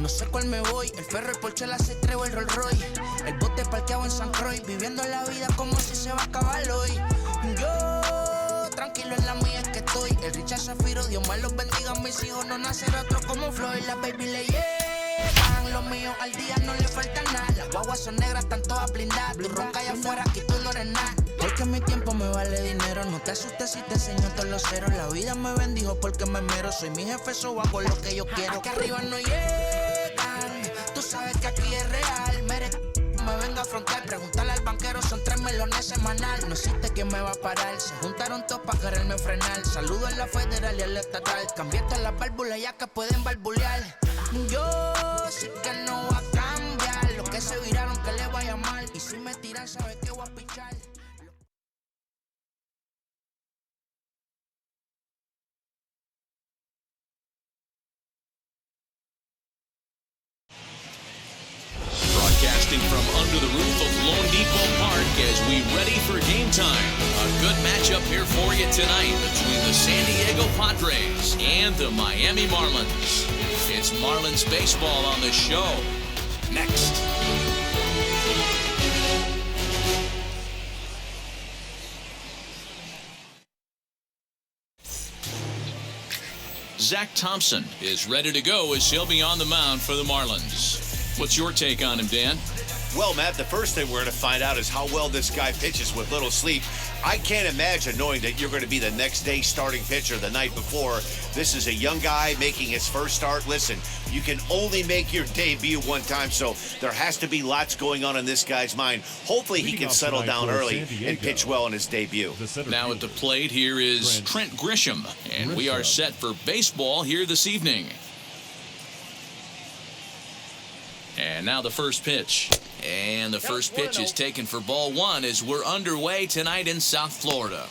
no sé cuál me voy. El ferro, el Porsche, la C3 o el Rolls Royce. El bote parqueado en San Croix, viviendo la vida como si se va a acabar hoy. Yo, tranquilo en la mía es que estoy. El Richard Zafiro, Dios más los bendiga, mis hijos no nacerá otro como Floyd. La baby le llegan, los míos al día no le falta nada. Las guaguas son negras, están todas blindadas. Tú ronca allá afuera, aquí tú no eres nada. Porque mi tiempo me vale dinero, no te asustes si te enseño todos los ceros. La vida me bendijo porque me mero, soy mi jefe, so hago lo que yo quiero. Aquí arriba no llegan, tú sabes que aquí es real. Me venga a frontear, pregúntale al banquero, son 3 melones semanal. No existe quien me va a parar, se juntaron todos para quererme frenar. Saludo a la federal y al estatal, cambié todas las válvulas ya que pueden barbulear. Yo sé que no va a cambiar, los que se viraron que le vaya mal. Y si me tiran, sabes que voy a pichar. Broadcasting from under the roof of LoanDepot Park as we ready for game time. A good matchup here for you tonight between the San Diego Padres and the Miami Marlins. It's Marlins baseball on the show. Next. Zach Thompson is ready to go as he'll be on the mound for the Marlins. What's your take on him, Dan? Well, Matt, the first thing we're going to find out is how well this guy pitches with little sleep. I can't imagine knowing that you're going to be the next day starting pitcher the night before. This is a young guy making his first start. Listen, you can only make your debut one time, so there has to be lots going on in this guy's mind. Hopefully he can settle down early and pitch well in his debut. Now at the plate, here is Trent Grisham, and we are set for baseball here this evening. And now the first pitch. And the first pitch is taken for ball one as we're underway tonight in South Florida.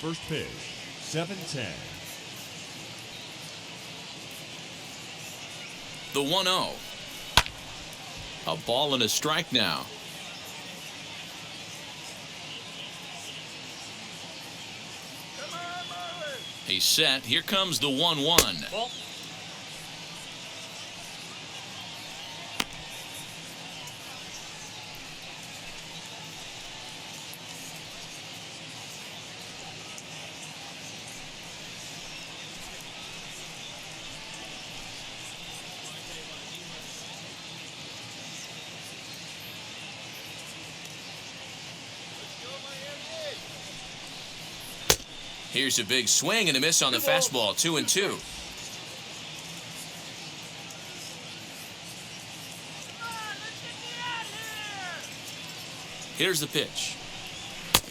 First pitch, 7-10. The 1-0. A ball and a strike now. He's set. Here comes the 1-1. Here's a big swing and a miss on the fastball, 2-2. Here's the pitch.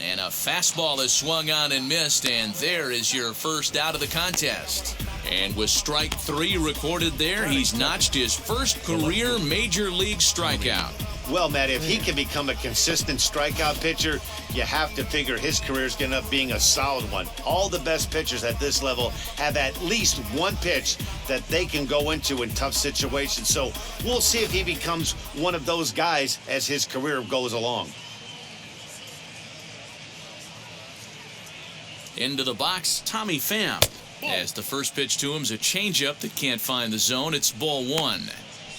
And a fastball is swung on and missed, and there is your first out of the contest. And with strike 3 recorded there, he's notched his first career major league strikeout. Well, Matt, if he can become a consistent strikeout pitcher, you have to figure his career is going to end up being a solid one. All the best pitchers at this level have at least one pitch that they can go into in tough situations. So we'll see if he becomes one of those guys as his career goes along. Into the box, Tommy Pham. As the first pitch to him is a changeup that can't find the zone. It's ball one.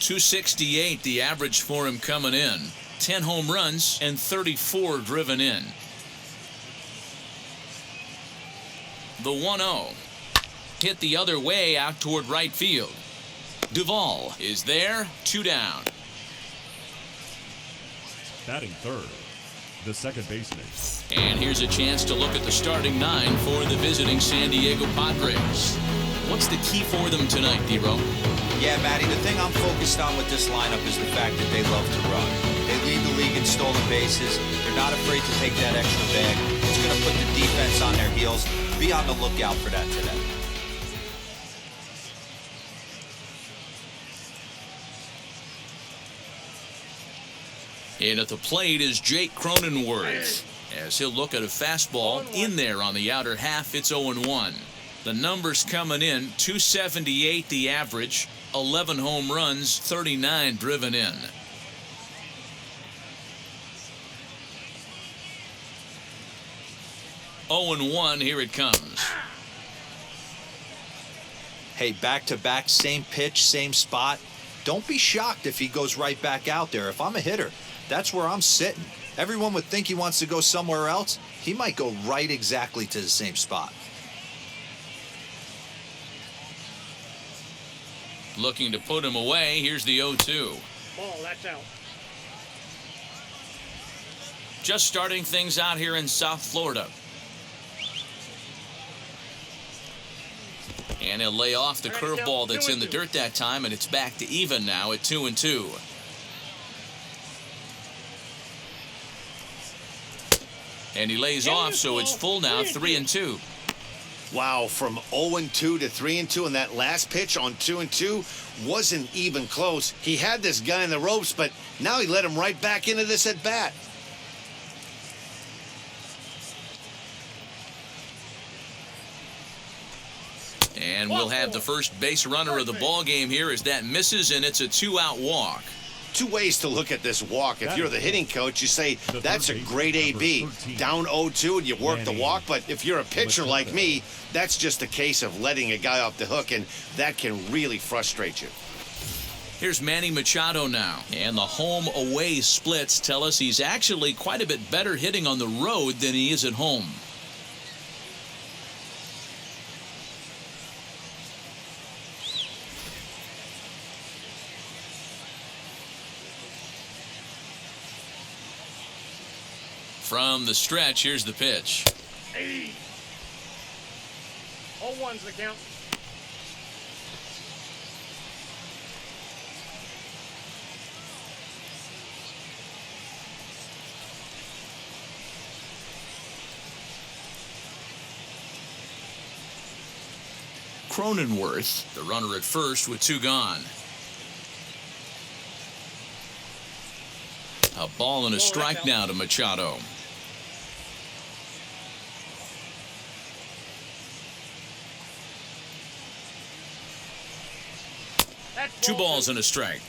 268 the average for him coming in. 10 home runs and 34 driven in. The 1-0. Hit the other way out toward right field. Duvall is there, 2 down. Batting third, the second baseman. And here's a chance to look at the starting 9 for the visiting San Diego Padres. What's the key for them tonight, D-Ro? Yeah, Matty, the thing I'm focused on with this lineup is the fact that they love to run. They lead the league in stolen bases. They're not afraid to take that extra bag. It's going to put the defense on their heels. Be on the lookout for that today. In at the plate is Jake Cronenworth. As he'll look at a fastball in there on the outer half, it's 0-1. The numbers coming in, 278 the average, 11 home runs, 39 driven in. 0-1, here it comes. Hey, back-to-back, same pitch, same spot. Don't be shocked if he goes right back out there. If I'm a hitter, that's where I'm sitting. Everyone would think he wants to go somewhere else. He might go right exactly to the same spot. Looking to put him away. Here's the 0-2. Ball, that's out. Just starting things out here in South Florida. And he'll lay off the curveball that's in the dirt that time, and it's back to even now at 2-2. And he lays off, so it's full now, 3-2. Wow, from 0-2 to 3-2, and that last pitch on 2-2 wasn't even close. He had this guy in the ropes, but now he let him right back into this at bat. And we'll have the first base runner of the ball game here as that misses, and it's a 2-out walk. Two ways to look at this walk. If you're the hitting coach, you say that's a great AB. Down 0-2 and you work the walk. But if you're a pitcher like me, that's just a case of letting a guy off the hook, and that can really frustrate you. Here's Manny Machado now. And the home-away splits tell us he's actually quite a bit better hitting on the road than he is at home. From the stretch, here's the pitch. 0-1's the count. Cronenworth, the runner at first with 2 gone. A ball and a strike now to Machado. Two balls and a strike.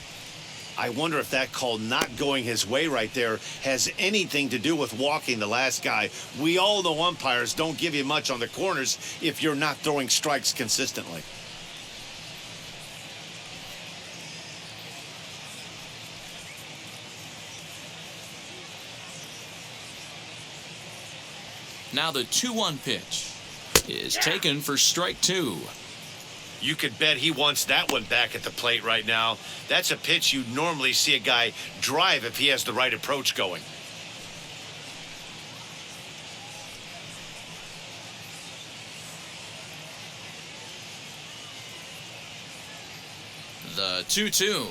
I wonder if that call not going his way right there has anything to do with walking the last guy. We all know umpires don't give you much on the corners if you're not throwing strikes consistently. Now the 2-1 pitch is taken for strike 2. You could bet he wants that one back at the plate right now. That's a pitch you normally see a guy drive if he has the right approach going. The 2-2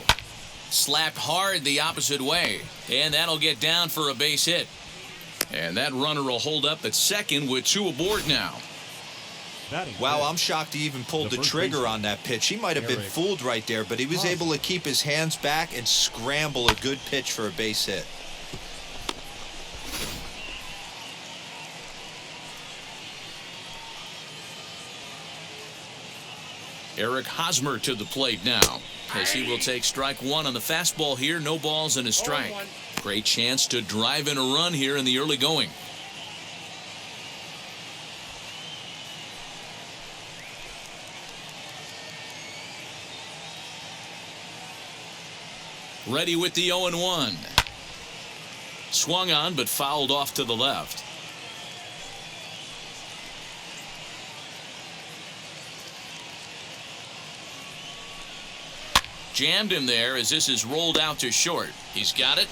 slapped hard the opposite way, and that'll get down for a base hit. And that runner will hold up at second with 2 aboard now. Wow, I'm shocked he even pulled the trigger on that pitch. He might have been fooled right there, but he was able to keep his hands back and scramble a good pitch for a base hit. Eric Hosmer to the plate now, as he will take strike 1 on the fastball here. No balls and a strike. Great chance to drive in a run here in the early going. Ready with the 0-1. Swung on but fouled off to the left. Jammed him there as this is rolled out to short. He's got it.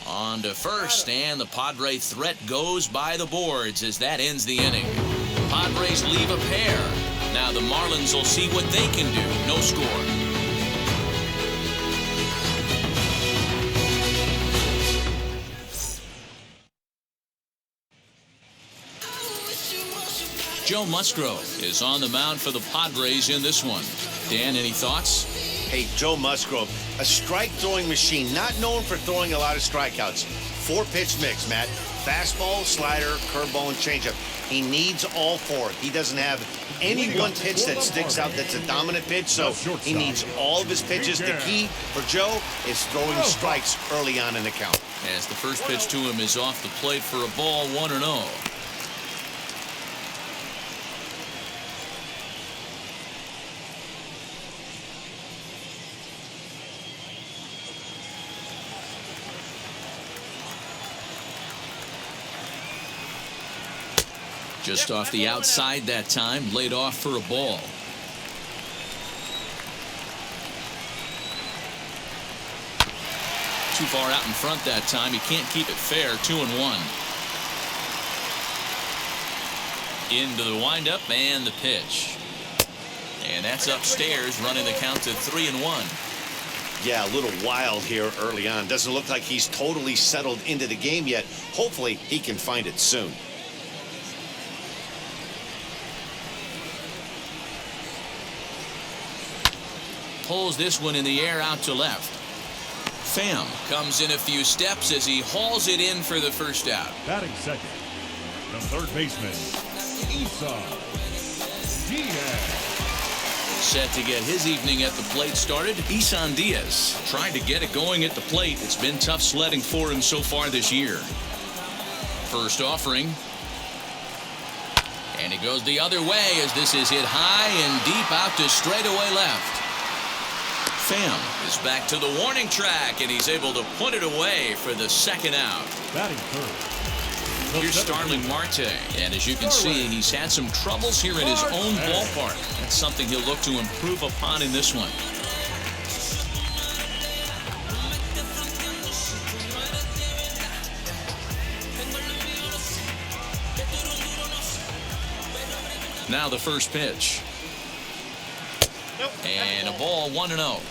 On to first, and the Padre threat goes by the boards as that ends the inning. The Padres leave a pair. Now the Marlins will see what they can do. No score. Joe Musgrove is on the mound for the Padres in this one. Dan, any thoughts? Hey, Joe Musgrove, a strike-throwing machine, not known for throwing a lot of strikeouts. 4-pitch mix, Matt. Fastball, slider, curveball, and changeup. He needs all 4. He doesn't have any one pitch that sticks out that's a dominant pitch, so he needs all of his pitches. The key for Joe is throwing strikes early on in the count. As the first pitch to him is off the plate for a ball, 1-0. Just off the outside that time, laid off for a ball. Too far out in front that time. He can't keep it fair. 2-1. Into the windup and the pitch. And that's upstairs, running the count to 3-1. Yeah, a little wild here early on. Doesn't look like he's totally settled into the game yet. Hopefully he can find it soon. Pulls this one in the air out to left. Pham comes in a few steps as he hauls it in for the first out. Batting second, the third baseman, Diaz. Set to get his evening at the plate started. Isan Diaz trying to get it going at the plate. It's been tough sledding for him so far this year. First offering. And it goes the other way as this is hit high and deep out to straightaway left. Pham is back to the warning track, and he's able to put it away for the second out. Batting third. Here's Starling Marte, and as you can see, he's had some troubles here in his own ballpark. That's something he'll look to improve upon in this one. Now the first pitch. And a ball, 1-0.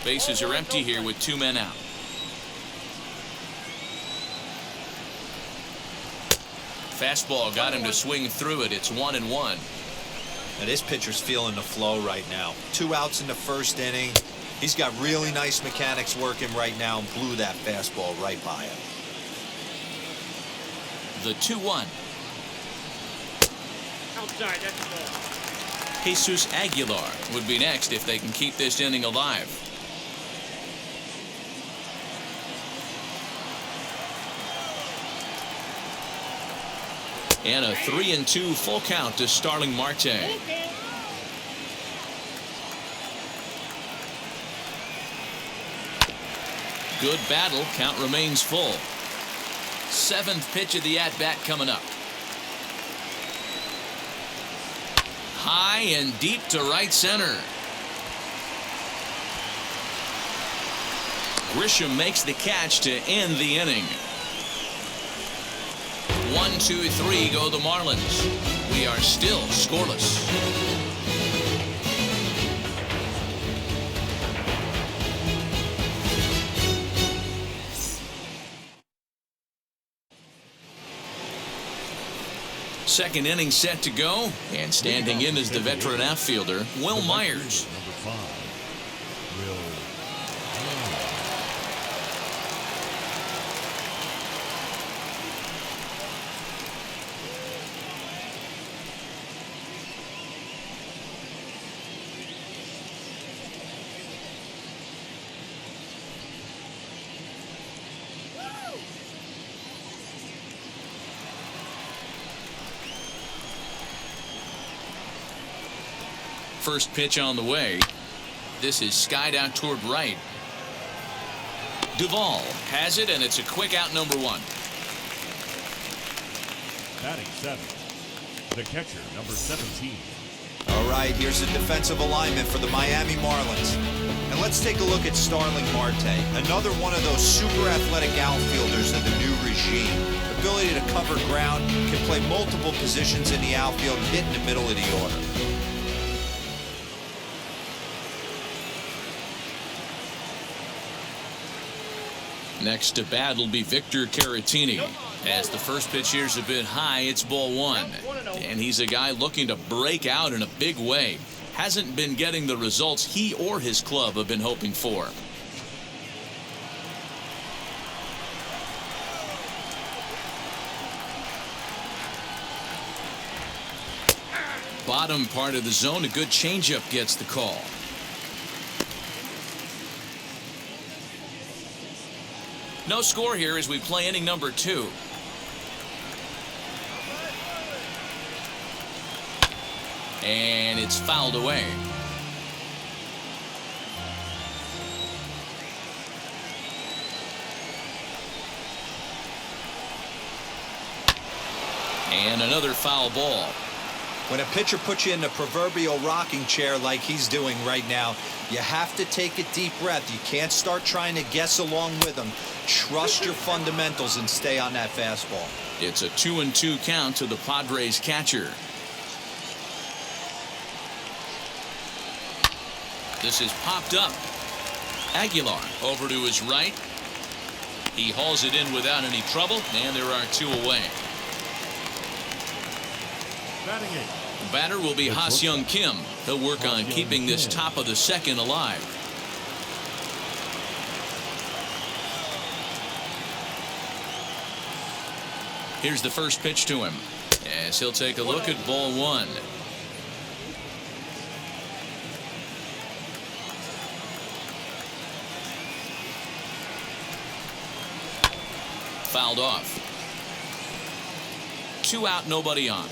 Bases are empty here with 2 men out. Fastball got him to swing through it. It's 1-1. Now this pitcher's feeling the flow right now. 2 outs in the first inning. He's got really nice mechanics working right now and blew that fastball right by him. The 2-1. Outside, that's the ball. Jesus Aguilar would be next if they can keep this inning alive. And a 3-2 full count to Starling Marte. Good battle. Count remains full. 7th pitch of the at-bat coming up. High and deep to right center. Grisham makes the catch to end the inning. 1-2-3 go the Marlins. We are still scoreless. Second inning set to go, and standing in is the veteran outfielder, Will Myers. Number 5, Will. First pitch on the way. This is skied out toward right. Duvall has it, and it's a quick out, number 1. Batting 7th, the catcher, number 17. All right, here's the defensive alignment for the Miami Marlins. And let's take a look at Starling Marte, another one of those super athletic outfielders of the new regime. Ability to cover ground, can play multiple positions in the outfield and hit in the middle of the order. Next to bat will be Victor Caratini. As the first pitch here's a bit high, it's ball 1. And he's a guy looking to break out in a big way. Hasn't been getting the results he or his club have been hoping for. Bottom part of the zone, a good changeup gets the call. No score here as we play inning number 2. And it's fouled away. And another foul ball. When a pitcher puts you in the proverbial rocking chair like he's doing right now, you have to take a deep breath. You can't start trying to guess along with him. Trust your fundamentals and stay on that fastball. It's a 2-2 count to the Padres catcher. This is popped up. Aguilar over to his right. He hauls it in without any trouble, and there are 2 away. Batting 8. The batter will be Ha-Seong Kim. He'll work on keeping this top of the second alive. Here's the first pitch to him, as he'll take a look at ball 1. Fouled off. 2 out, nobody on.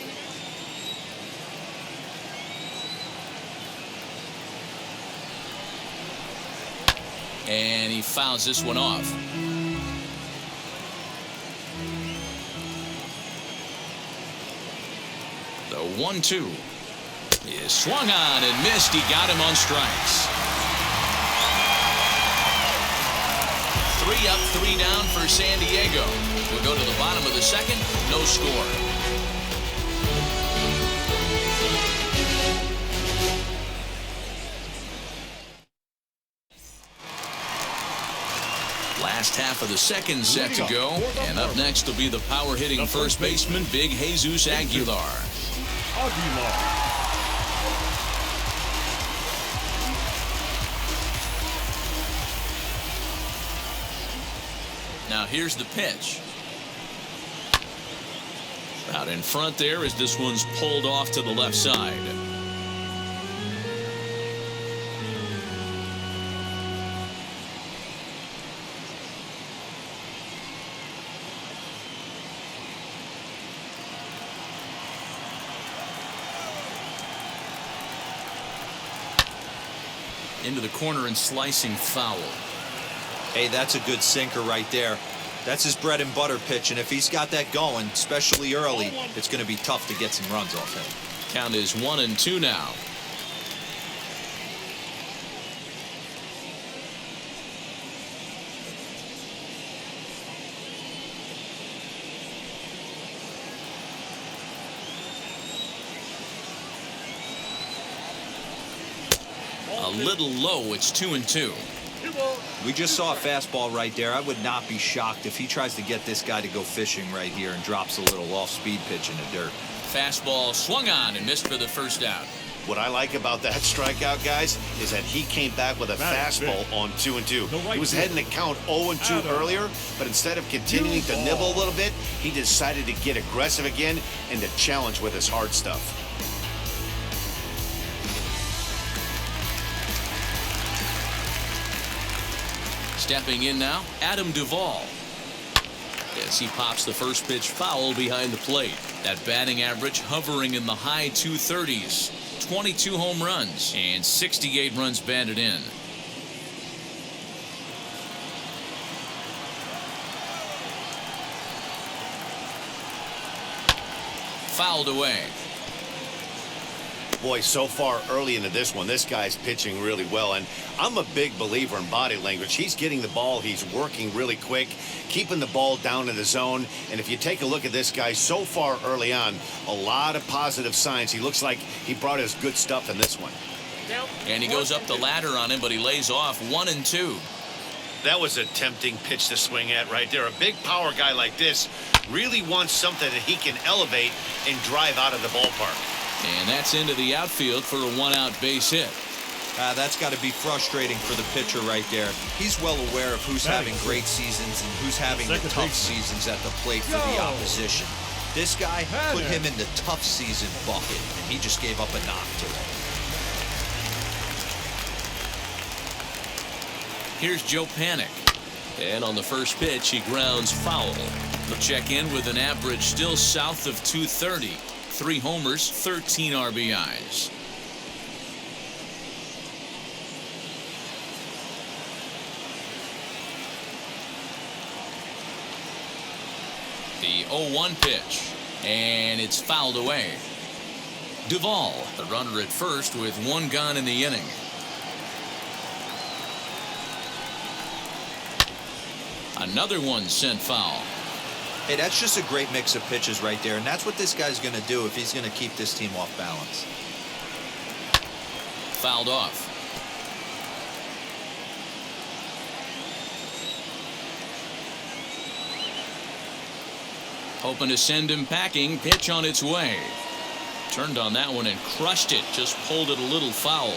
And he fouls this one off. The 1-2 is swung on and missed. He got him on strikes. 3 up, 3 down for San Diego. We'll go to the bottom of the second. No score. Last half of the second set to go, and up next will be the power hitting first baseman, Big Jesus Aguilar. Now here's the pitch. Out in front there as this one's pulled off to the left side. Into the corner and slicing foul. Hey, that's a good sinker right there. That's his bread and butter pitch, and if he's got that going, especially early, it's going to be tough to get some runs off him. Count is 1-2 now. A little low. It's 2-2. We just saw a fastball right there. I would not be shocked if he tries to get this guy to go fishing right here and drops a little off-speed pitch in the dirt. Fastball swung on and missed for the first out. What I like about that strikeout, guys, is that he came back with a fastball on 2-2. He was heading to count 0-2 earlier, but instead of continuing to nibble a little bit, he decided to get aggressive again and to challenge with his hard stuff. Stepping in now, Adam Duvall. As he pops the first pitch foul behind the plate. That batting average hovering in the high 230s. 22 home runs and 68 runs batted in. Fouled away. Boy, so far early into this one, this guy's pitching really well, and I'm a big believer in body language. He's getting the ball, he's working really quick, keeping the ball down in the zone, and if you take a look at this guy so far early on, a lot of positive signs. He looks like he brought his good stuff in this one. And he goes up the ladder on him, but he lays off 1-2. That was a tempting pitch to swing at right there. A big power guy like this really wants something that he can elevate and drive out of the ballpark. And that's into the outfield for a 1-out base hit. That's got to be frustrating for the pitcher right there. He's well aware of who's having great seasons and who's having the tough seasons at the plate for the opposition. This guy put him in the tough season bucket, and he just gave up a knock to it. Here's Joe Panic. And on the first pitch, he grounds foul. He'll check in with an average still south of 230. 3 homers, 13 RBIs. The 0-1 pitch. And it's fouled away. Duvall, the runner at first with one gone in the inning. Another one sent foul. Hey, that's just a great mix of pitches right there, and that's what this guy's going to do if he's going to keep this team off balance. Fouled off. Hoping to send him packing. Pitch on its way. Turned on that one and crushed it. Just pulled it a little foul.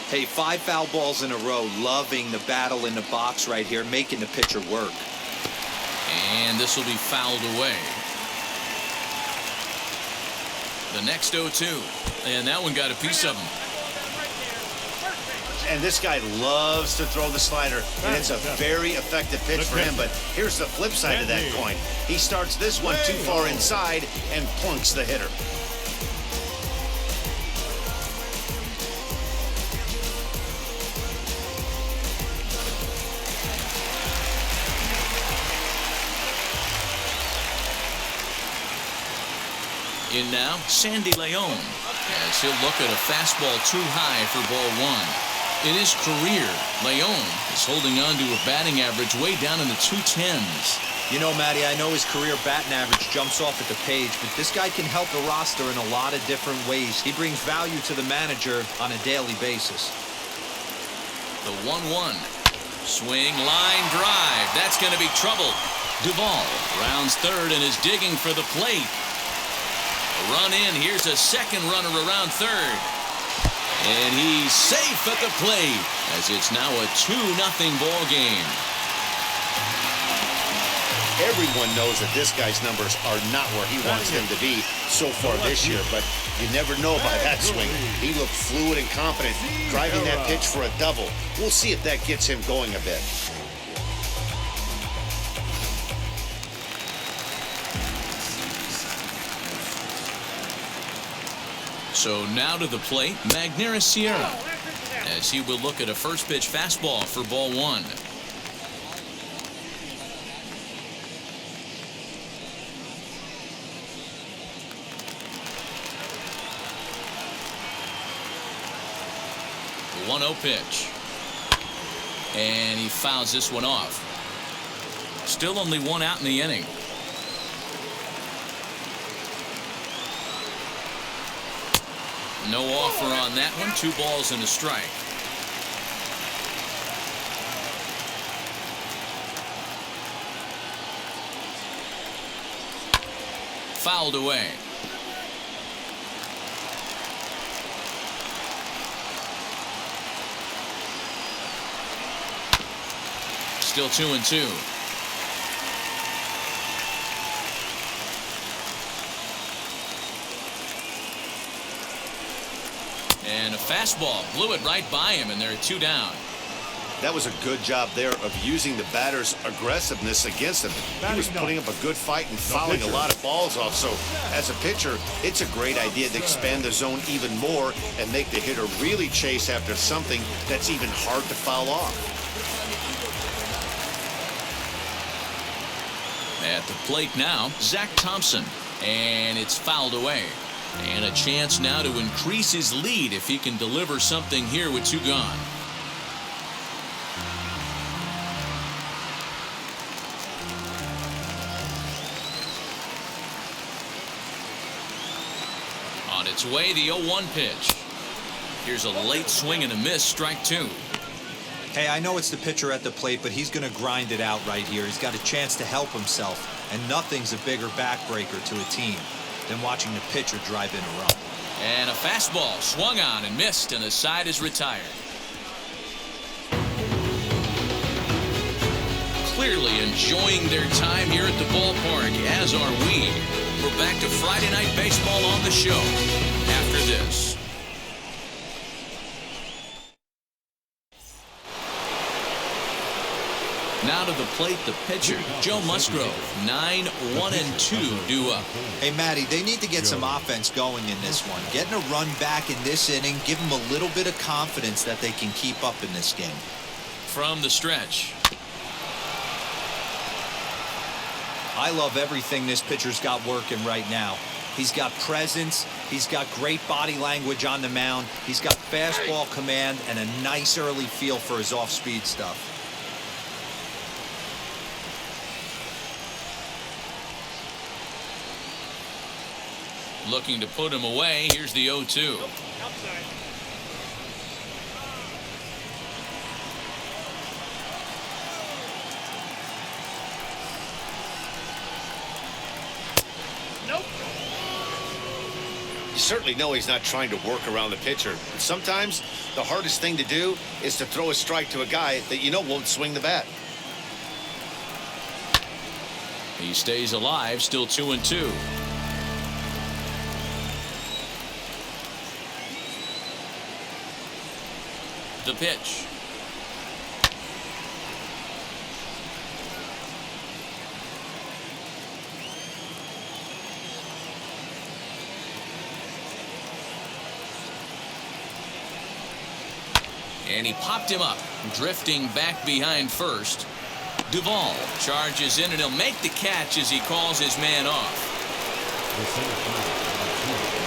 Hey, 5 foul balls in a row. Loving the battle in the box right here, making the pitcher work. And this will be fouled away. The next 0-2. And that one got a piece of him. And this guy loves to throw the slider, and it's a very effective pitch for him. But here's the flip side of that coin. He starts this one too far inside and plunks the hitter. In now, Sandy Leon, as he'll look at a fastball too high for ball one. In his career, Leon is holding on to a batting average way down in the 210s. You know, Matty, I know his career batting average jumps off at the page, but this guy can help the roster in a lot of different ways. He brings value to the manager on a daily basis. The 1-1. Swing, line drive. That's going to be trouble. Duvall rounds third and is digging for the plate. A run in. Here's a second runner around third. And he's safe at the plate as it's now a 2-0 ball game. Everyone knows that this guy's numbers are not where he wants them to be so far this year, but you never know by that swing. He looked fluid and confident, driving that pitch for a double. We'll see if that gets him going a bit. So now to the plate, Magneuris Sierra, as he will look at a first pitch fastball for ball one. The 1-0 pitch. And he fouls this one off. Still only one out in the inning. No offer on that one. 2 balls and a strike. Fouled away. Still 2-2. And a fastball blew it right by him, and they're 2 down. That was a good job there of using the batter's aggressiveness against him. He was putting up a good fight and fouling a lot of balls off. So as a pitcher, it's a great idea to expand the zone even more and make the hitter really chase after something that's even hard to foul off. At the plate now, Zach Thompson, and it's fouled away. And a chance now to increase his lead if he can deliver something here with 2 gone. On its way, the 0-1 pitch. Here's a late swing and a miss, strike 2. Hey, I know it's the pitcher at the plate, but he's going to grind it out right here. He's got a chance to help himself, and nothing's a bigger backbreaker to a team than watching the pitcher drive in a run. And a fastball swung on and missed, and the side is retired. Clearly enjoying their time here at the ballpark, as are we. We're back to Friday Night Baseball on the show after this. Now to the plate, the pitcher, Joe Musgrove. 9-1-2 due up. Hey, Matty, they need to get some offense going in this one. Getting a run back in this inning, give them a little bit of confidence that they can keep up in this game. From the stretch. I love everything this pitcher's got working right now. He's got presence. He's got great body language on the mound. He's got fastball command and a nice early feel for his off-speed stuff. Looking to put him away. Here's the 0-2. Outside. Nope. You certainly know he's not trying to work around the pitcher. And sometimes the hardest thing to do is to throw a strike to a guy that you know won't swing the bat. He stays alive, still 2-2. The pitch. And he popped him up, drifting back behind first. Duvall charges in, and he'll make the catch as he calls his man off.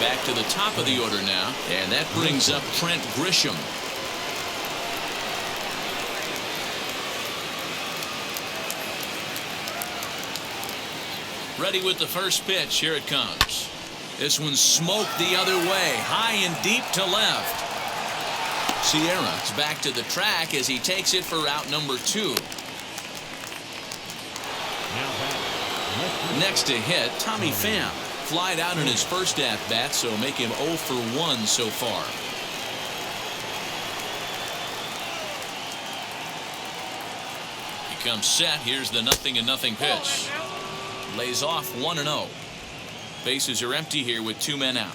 Back to the top of the order now, and that brings up Trent Grisham. Ready with the first pitch. Here it comes. This one's smoked the other way, high and deep to left. Sierra's back to the track as he takes it for route number 2. Next to hit, Tommy Pham flied out in his first at-bat, so make him 0 for 1 so far. He comes set. Here's the 0-0 pitch. Lays off 1-0. Bases are empty here with 2 men out.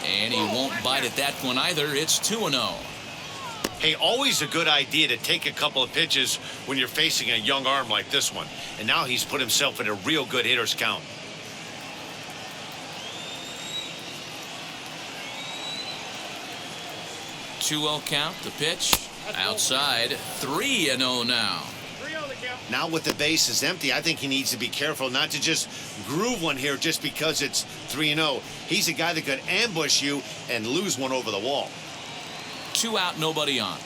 And he won't bite at that one either. It's 2-0. Hey, always a good idea to take a couple of pitches when you're facing a young arm like this one. And now he's put himself in a real good hitter's count. Two-0 count. The pitch outside. 3-0 now. 3-0 the count. Now with the bases empty, I think he needs to be careful not to just groove one here just because it's 3-0. He's a guy that could ambush you and lose one over the wall. 2 out, nobody on.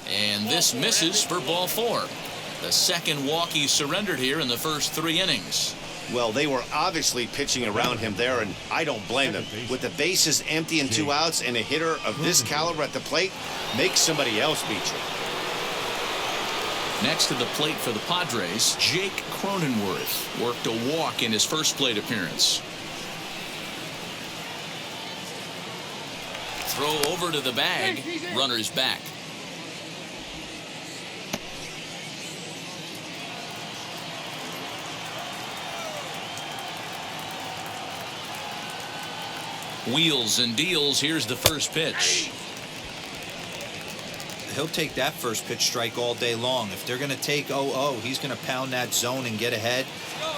And this misses for ball 4. The second walk he surrendered here in the first 3 innings. Well, they were obviously pitching around him there, and I don't blame them. With the bases empty and 2 outs, and a hitter of this caliber at the plate, make somebody else beat you. Next to the plate for the Padres, Jake Cronenworth worked a walk in his first plate appearance. Throw over to the bag. Runners back. Wheels and deals. Here's the first pitch. He'll take that first pitch strike all day long. If they're going to take 0-0, he's going to pound that zone and get ahead.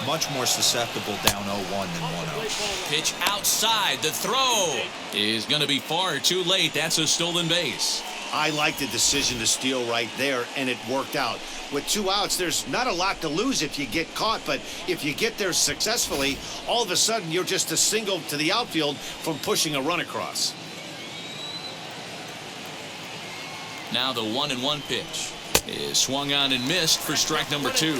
Much more susceptible down 0-1 than 1-0. Pitch outside. The throw is going to be far too late. That's a stolen base. I like the decision to steal right there, and it worked out. With 2 outs, there's not a lot to lose if you get caught, but if you get there successfully, all of a sudden you're just a single to the outfield from pushing a run across. Now the 1-1 pitch is swung on and missed for strike number 2.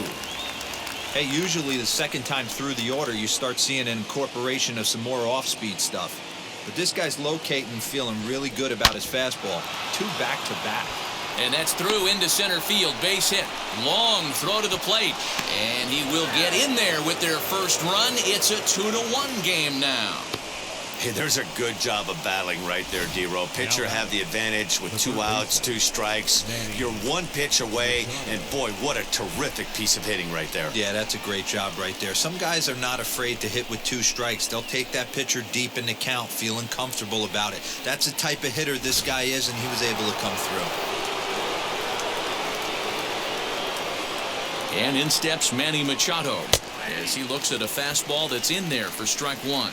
Hey, usually the second time through the order, you start seeing an incorporation of some more off-speed stuff. But this guy's locating and feeling really good about his fastball. 2 back-to-back. And that's through into center field. Base hit. Long throw to the plate. And he will get in there with their first run. It's a 2-1 game now. Hey, there's a good job of battling right there, D-Row. Pitcher have the advantage with 2 outs, 2 strikes. You're 1 pitch away, and boy, what a terrific piece of hitting right there. Yeah, that's a great job right there. Some guys are not afraid to hit with 2 strikes. They'll take that pitcher deep in the count, feeling comfortable about it. That's the type of hitter this guy is, and he was able to come through. And in steps Manny Machado as he looks at a fastball that's in there for strike 1.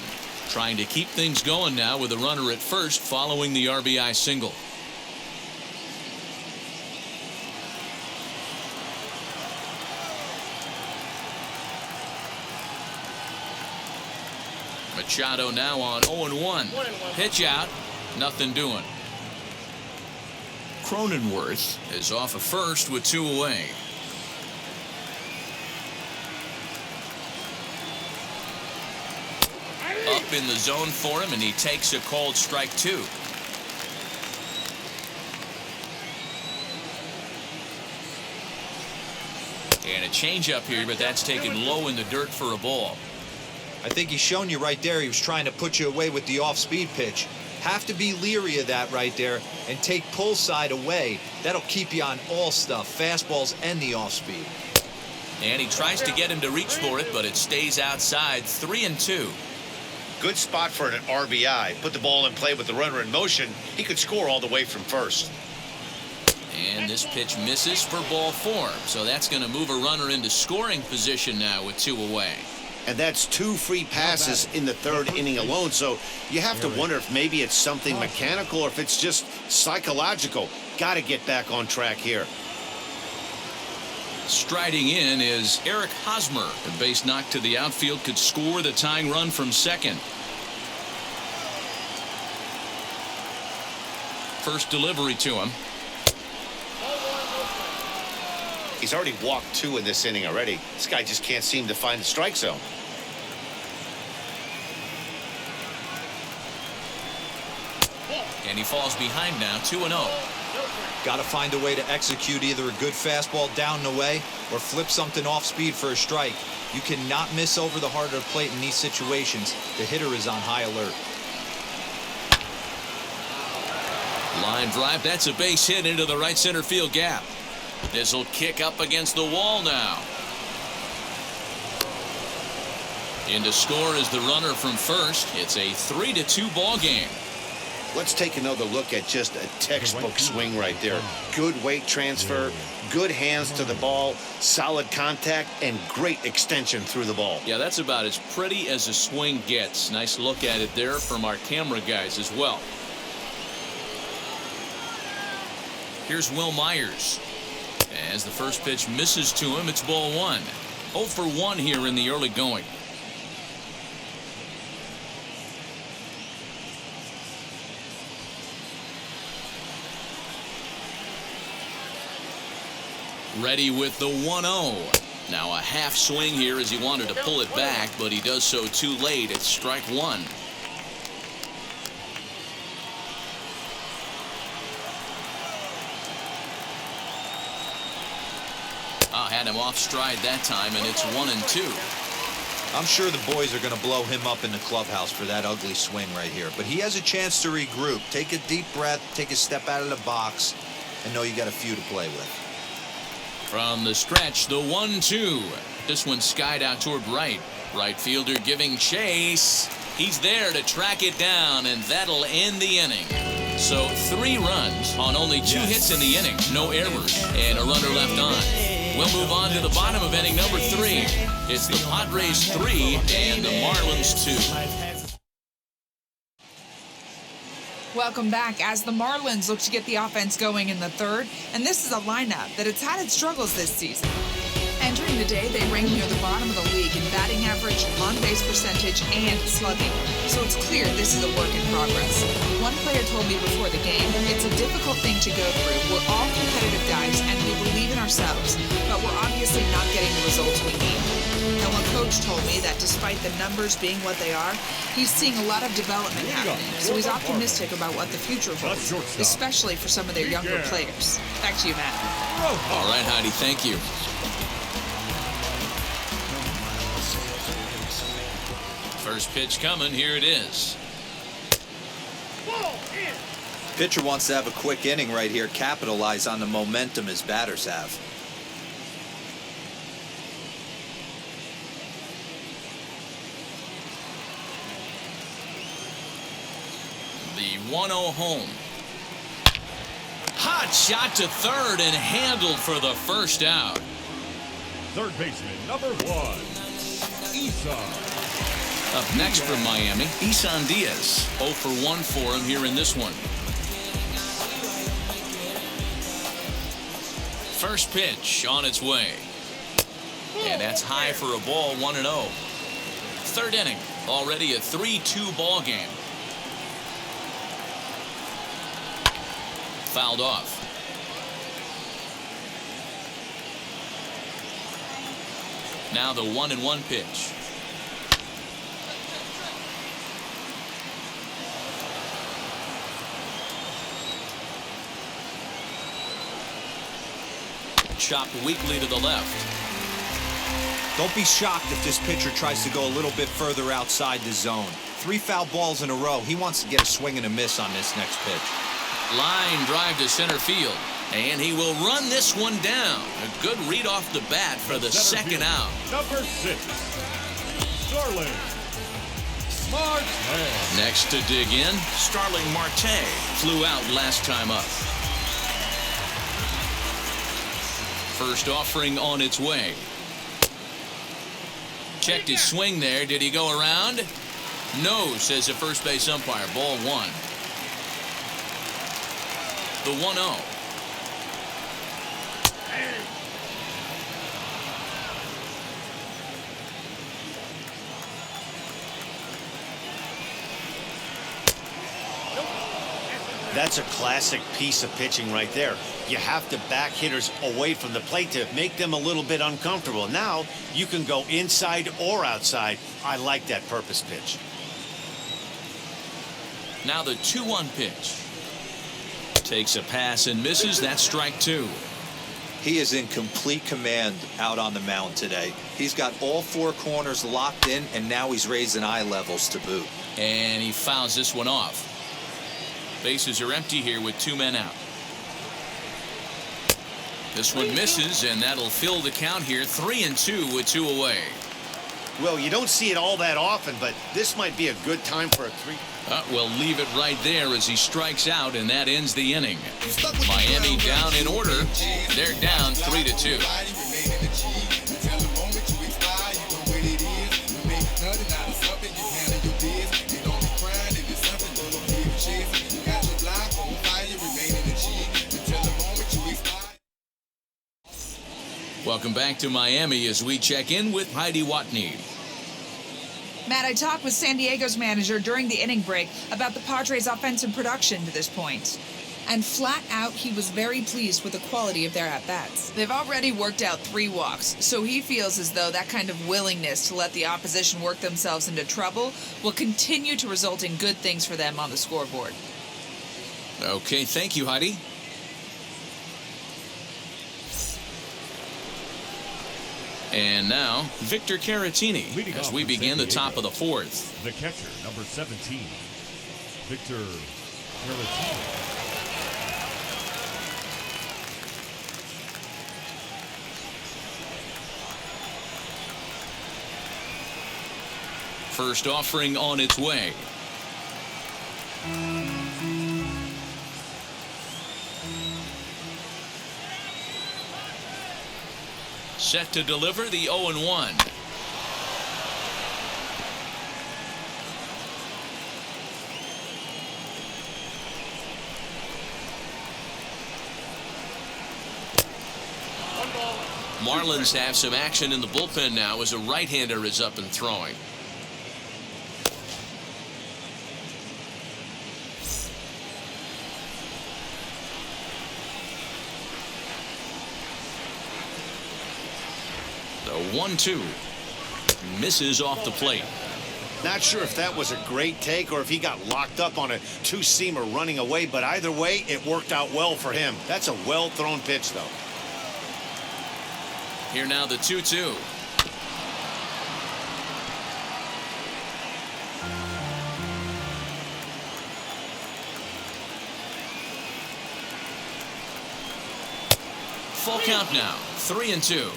Trying to keep things going now with a runner at first following the RBI single. Machado now on 0-1. Pitch out, nothing doing. Cronenworth is off of first with 2 away. Up in the zone for him, and he takes a called strike 2. And a changeup here, but that's taken low in the dirt for a ball. I think he's shown you right there. He was trying to put you away with the off-speed pitch. Have to be leery of that right there and take pull side away. That'll keep you on all stuff, fastballs and the off-speed. And he tries to get him to reach for it, but it stays outside. 3-2. Good spot for an RBI. Put the ball in play with the runner in motion. He could score all the way from first. And this pitch misses for ball 4. So that's going to move a runner into scoring position now with 2 away. And that's 2 free passes in the 3rd inning alone. So you have to wonder if maybe it's something mechanical or if it's just psychological. Got to get back on track here. Striding in is Eric Hosmer. A base knock to the outfield could score the tying run from second. First delivery to him. He's already walked 2 in this inning already. This guy just can't seem to find the strike zone. And he falls behind now, 2-0. Got to find a way to execute either a good fastball down and away or flip something off speed for a strike. You cannot miss over the heart of the plate in these situations. The hitter is on high alert. Line drive, that's a base hit into the right center field gap. This will kick up against the wall now. In to score is the runner from first. It's a 3-2 ball game. Let's take another look at just a textbook swing right there. Good weight transfer, good hands to the ball, solid contact, and great extension through the ball. Yeah, that's about as pretty as a swing gets. Nice look at it there from our camera guys as well. Here's Will Myers. As the first pitch misses to him, it's ball 1. 0 for 1 here in the early going. Ready with the 1-0. Now a half swing here as he wanted to pull it back, but he does so too late. It's strike 1. Had him off stride that time, and it's 1-2. I'm sure the boys are going to blow him up in the clubhouse for that ugly swing right here. But he has a chance to regroup. Take a deep breath, take a step out of the box, and know you got a few to play with. From the stretch, the 1-2. This one skied out toward right. Right fielder giving chase. He's there to track it down, and that'll end the inning. So 3 runs on only 2 hits in the inning. No errors, and a runner left on. We'll move on to the bottom of inning number 3. It's the Padres 3 and the Marlins 2. Welcome back as the Marlins look to get the offense going in the 3rd, and this is a lineup that has had its struggles this season. Entering the day, they rank near the bottom of the league in batting average, on-base percentage, and slugging. So it's clear this is a work in progress. One player told me before the game, it's a difficult thing to go through. We're all competitive guys, and we believe in ourselves, but we're obviously not getting the results we need. Now, one coach told me that despite the numbers being what they are, he's seeing a lot of development happening, so he's optimistic about what the future holds, especially for some of their younger players. Back to you, Matt. All right, Heidi, thank you. First pitch coming, here it is. Pitcher wants to have a quick inning right here, capitalize on the momentum his batters have. The 1-0 home. Hot shot to third and handled for the first out. Third baseman, number 1, Isa. Up next from Miami, Isan Diaz. 0 for 1 for him here in this one. First pitch on its way. And that's high for a ball, 1-0. Third inning, already a 3-2 ball game. Fouled off. Now the 1-1 pitch. Chopped weakly to the left. Don't be shocked if this pitcher tries to go a little bit further outside the zone. 3 foul balls in a row. He wants to get a swing and a miss on this next pitch. Line drive to center field. And he will run this one down. A good read off the bat for the second out. Number 6, Starling Marte. Next to dig in, Starling Marte flew out last time up. First offering on its way. Checked his swing there. Did he go around? No, says the first base umpire. Ball 1. The 1-0. That's a classic piece of pitching right there. You have to back hitters away from the plate to make them a little bit uncomfortable. Now you can go inside or outside. I like that purpose pitch. Now the 2-1 pitch. Takes a pass and misses. That's strike 2. He is in complete command out on the mound today. He's got all 4 corners locked in, and now he's raising eye levels to boot. And he fouls this one off. Bases are empty here with 2 men out. This one misses, and that'll fill the count here. 3-2 with 2 away. Well, you don't see it all that often, but this might be a good time for a 3. We'll leave it right there as he strikes out, and that ends the inning. Miami down in order. They're down 3-2. Welcome back to Miami as we check in with Heidi Watney. Matt, I talked with San Diego's manager during the inning break about the Padres' offensive production to this point. And flat out, he was very pleased with the quality of their at-bats. They've already worked out 3 walks, so he feels as though that kind of willingness to let the opposition work themselves into trouble will continue to result in good things for them on the scoreboard. Okay, thank you, Heidi. And now, Victor Caratini Leading as off we for begin San the top of Diego, the 4th. The catcher, number 17, Victor Caratini. First offering on its way. Set to deliver the 0-1. Marlins have some action in the bullpen now as a right-hander is up and throwing. The 1-2 misses off the plate. Not sure if that was a great take or if he got locked up on a 2-seamer running away, but either way, it worked out well for him. That's a well-thrown pitch, though. Here now the 2-2. Full count now, 3-2.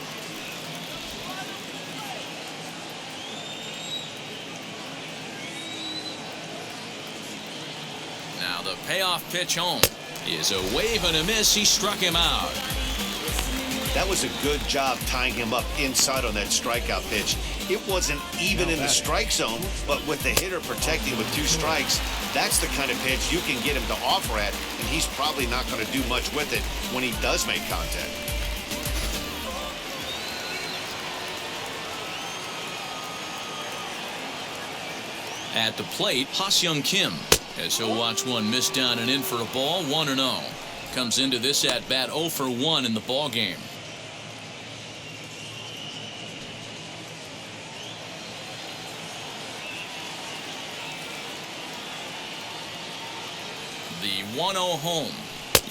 Now the payoff pitch home is a wave and a miss. He struck him out. That was a good job tying him up inside on that strikeout pitch. It wasn't even in the strike zone, but with the hitter protecting with 2 strikes, that's the kind of pitch you can get him to offer at, and he's probably not going to do much with it when he does make contact. At the plate, Ha-Seong Kim, as he'll watch one miss down and in for a ball, 1-0. Comes into this at bat 0 for 1 in the ball game. The 1-0 home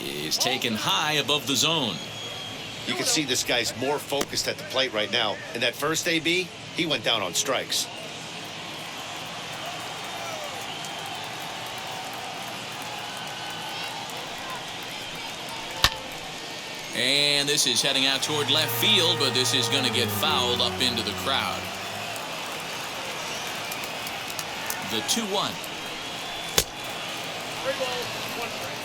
is taken high above the zone. You can see this guy's more focused at the plate right now. In that first AB, he went down on strikes. And this is heading out toward left field, but this is going to get fouled up into the crowd. The 2-1. 3 balls, 1 strike.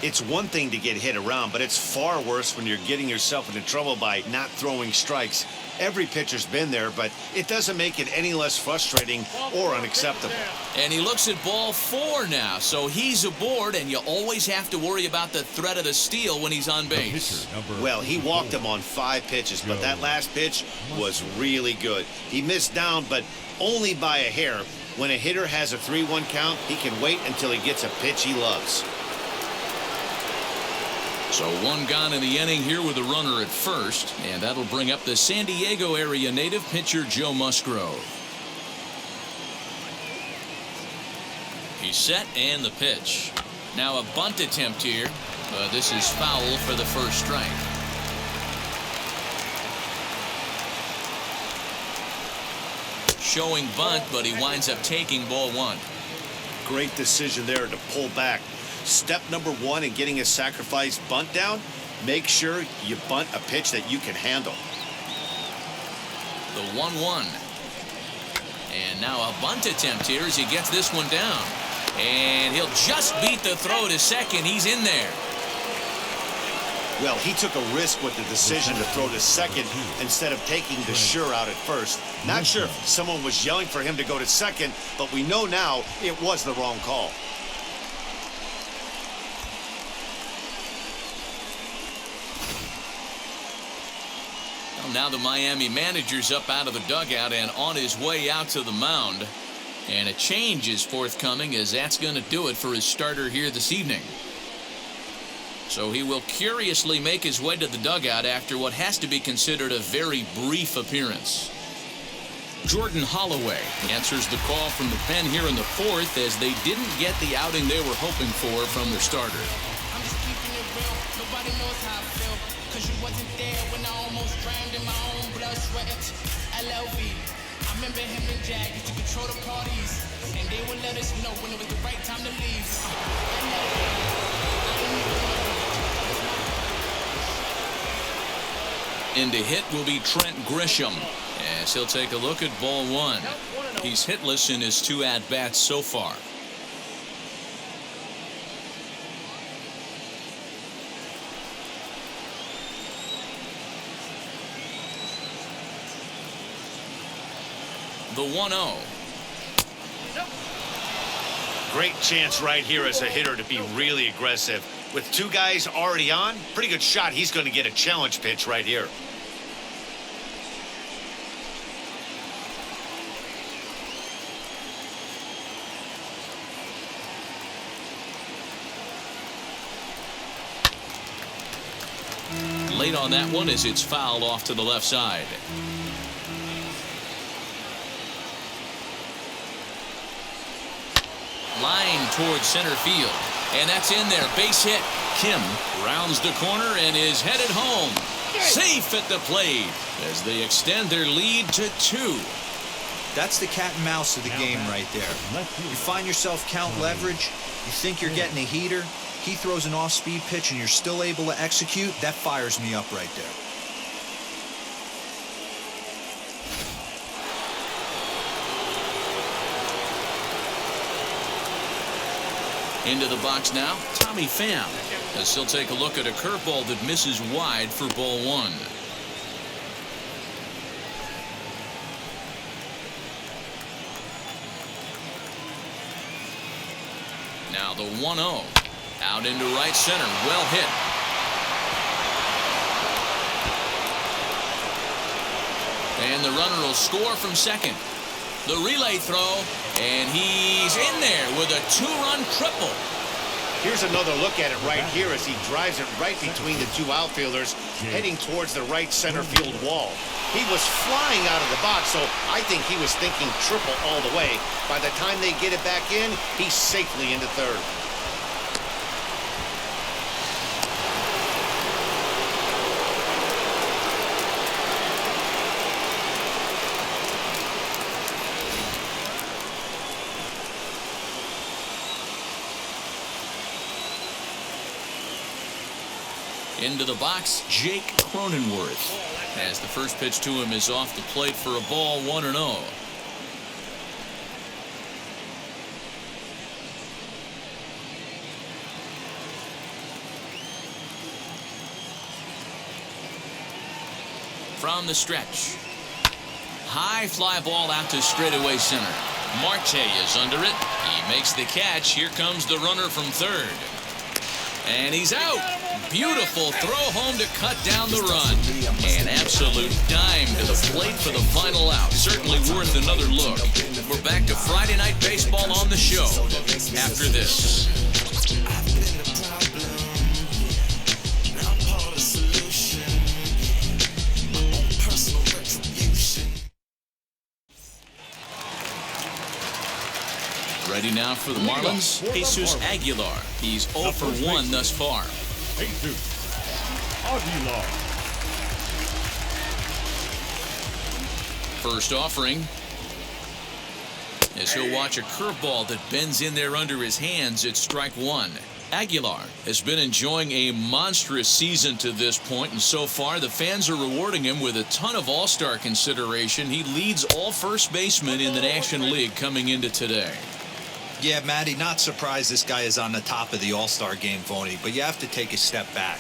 It's one thing to get hit around, but it's far worse when you're getting yourself into trouble by not throwing strikes. Every pitcher's been there, but it doesn't make it any less frustrating or unacceptable. And he looks at ball 4 now, so he's aboard, and you always have to worry about the threat of the steal when he's on base. Well, he walked him on 5 pitches, but that last pitch was really good. He missed down, but only by a hair. When a hitter has a 3-1 count, he can wait until he gets a pitch he loves. So 1 gone in the inning here with a runner at first, and that'll bring up the San Diego area native pitcher Joe Musgrove. He's set and the pitch. Now a bunt attempt here, but this is foul for the first strike. Showing bunt, but he winds up taking ball 1. Great decision there to pull back. Step number 1 in getting a sacrifice bunt down, make sure you bunt a pitch that you can handle. The 1-1. And now a bunt attempt here as he gets this one down. And he'll just beat the throw to second. He's in there. Well, he took a risk with the decision to throw to second instead of taking the sure out at first. Not sure if someone was yelling for him to go to second, but we know now it was the wrong call. Now the Miami manager's up out of the dugout and on his way out to the mound. And a change is forthcoming, as that's going to do it for his starter here this evening. So he will curiously make his way to the dugout after what has to be considered a very brief appearance. Jordan Holloway answers the call from the pen here in the 4th, as they didn't get the outing they were hoping for from their starter. I'm just keeping it real. Nobody knows how I feel. Cause you wasn't there when I almost drowned in my own blood, sweat. LLB. I remember him and Jag used to control the parties. And they would let us know when it was the right time to leave. In to hit will be Trent Grisham, as he'll take a look at ball 1. He's hitless in his 2 at-bats so far. The 1-0. Great chance right here as a hitter to be really aggressive. With 2 guys already on, pretty good shot. He's going to get a challenge pitch right here. Late on that one as it's fouled off to the left side. Line towards center field, and that's in there. Base hit. Kim rounds the corner and is headed home. Safe at the plate as they extend their lead to 2. That's the cat and mouse of the game right there. You find yourself count leverage, you think you're getting a heater, he throws an off-speed pitch and you're still able to execute. That fires me up right there. Into the box now, Tommy Pham. as he'll take a look at a curveball that misses wide for ball one. Now the 1-0 out into right center. Well hit. And the runner will score from second. The relay throw, and he's in there with a two-run triple. Here's another look at it right here as he drives it right between the two outfielders, heading towards the right center field wall. He was flying out of the box, so I think he was thinking triple all the way. By the time they get it back in, he's safely into third. Into the box, Jake Cronenworth, as the first pitch to him is off the plate for a ball, 1-0. From the stretch, high fly ball out to straightaway center. Marte is under it. He makes the catch. Here comes the runner from third. And he's out. Beautiful throw home to cut down the run. An absolute dime to the plate for the final out. Certainly worth another look. We're back to Friday Night Baseball on the show after this. Ready now for the Marlins, Jesus Aguilar. He's 0 for 1 thus far. Jesus Aguilar. First offering, as he'll watch a curveball that bends in there under his hands at strike one. Aguilar has been enjoying a monstrous season to this point, and so far the fans are rewarding him with a ton of all-star consideration. He leads all first basemen in the National League coming into today. Yeah, Matty, not surprised this guy is on the top of the All-Star game voting, but you have to take a step back.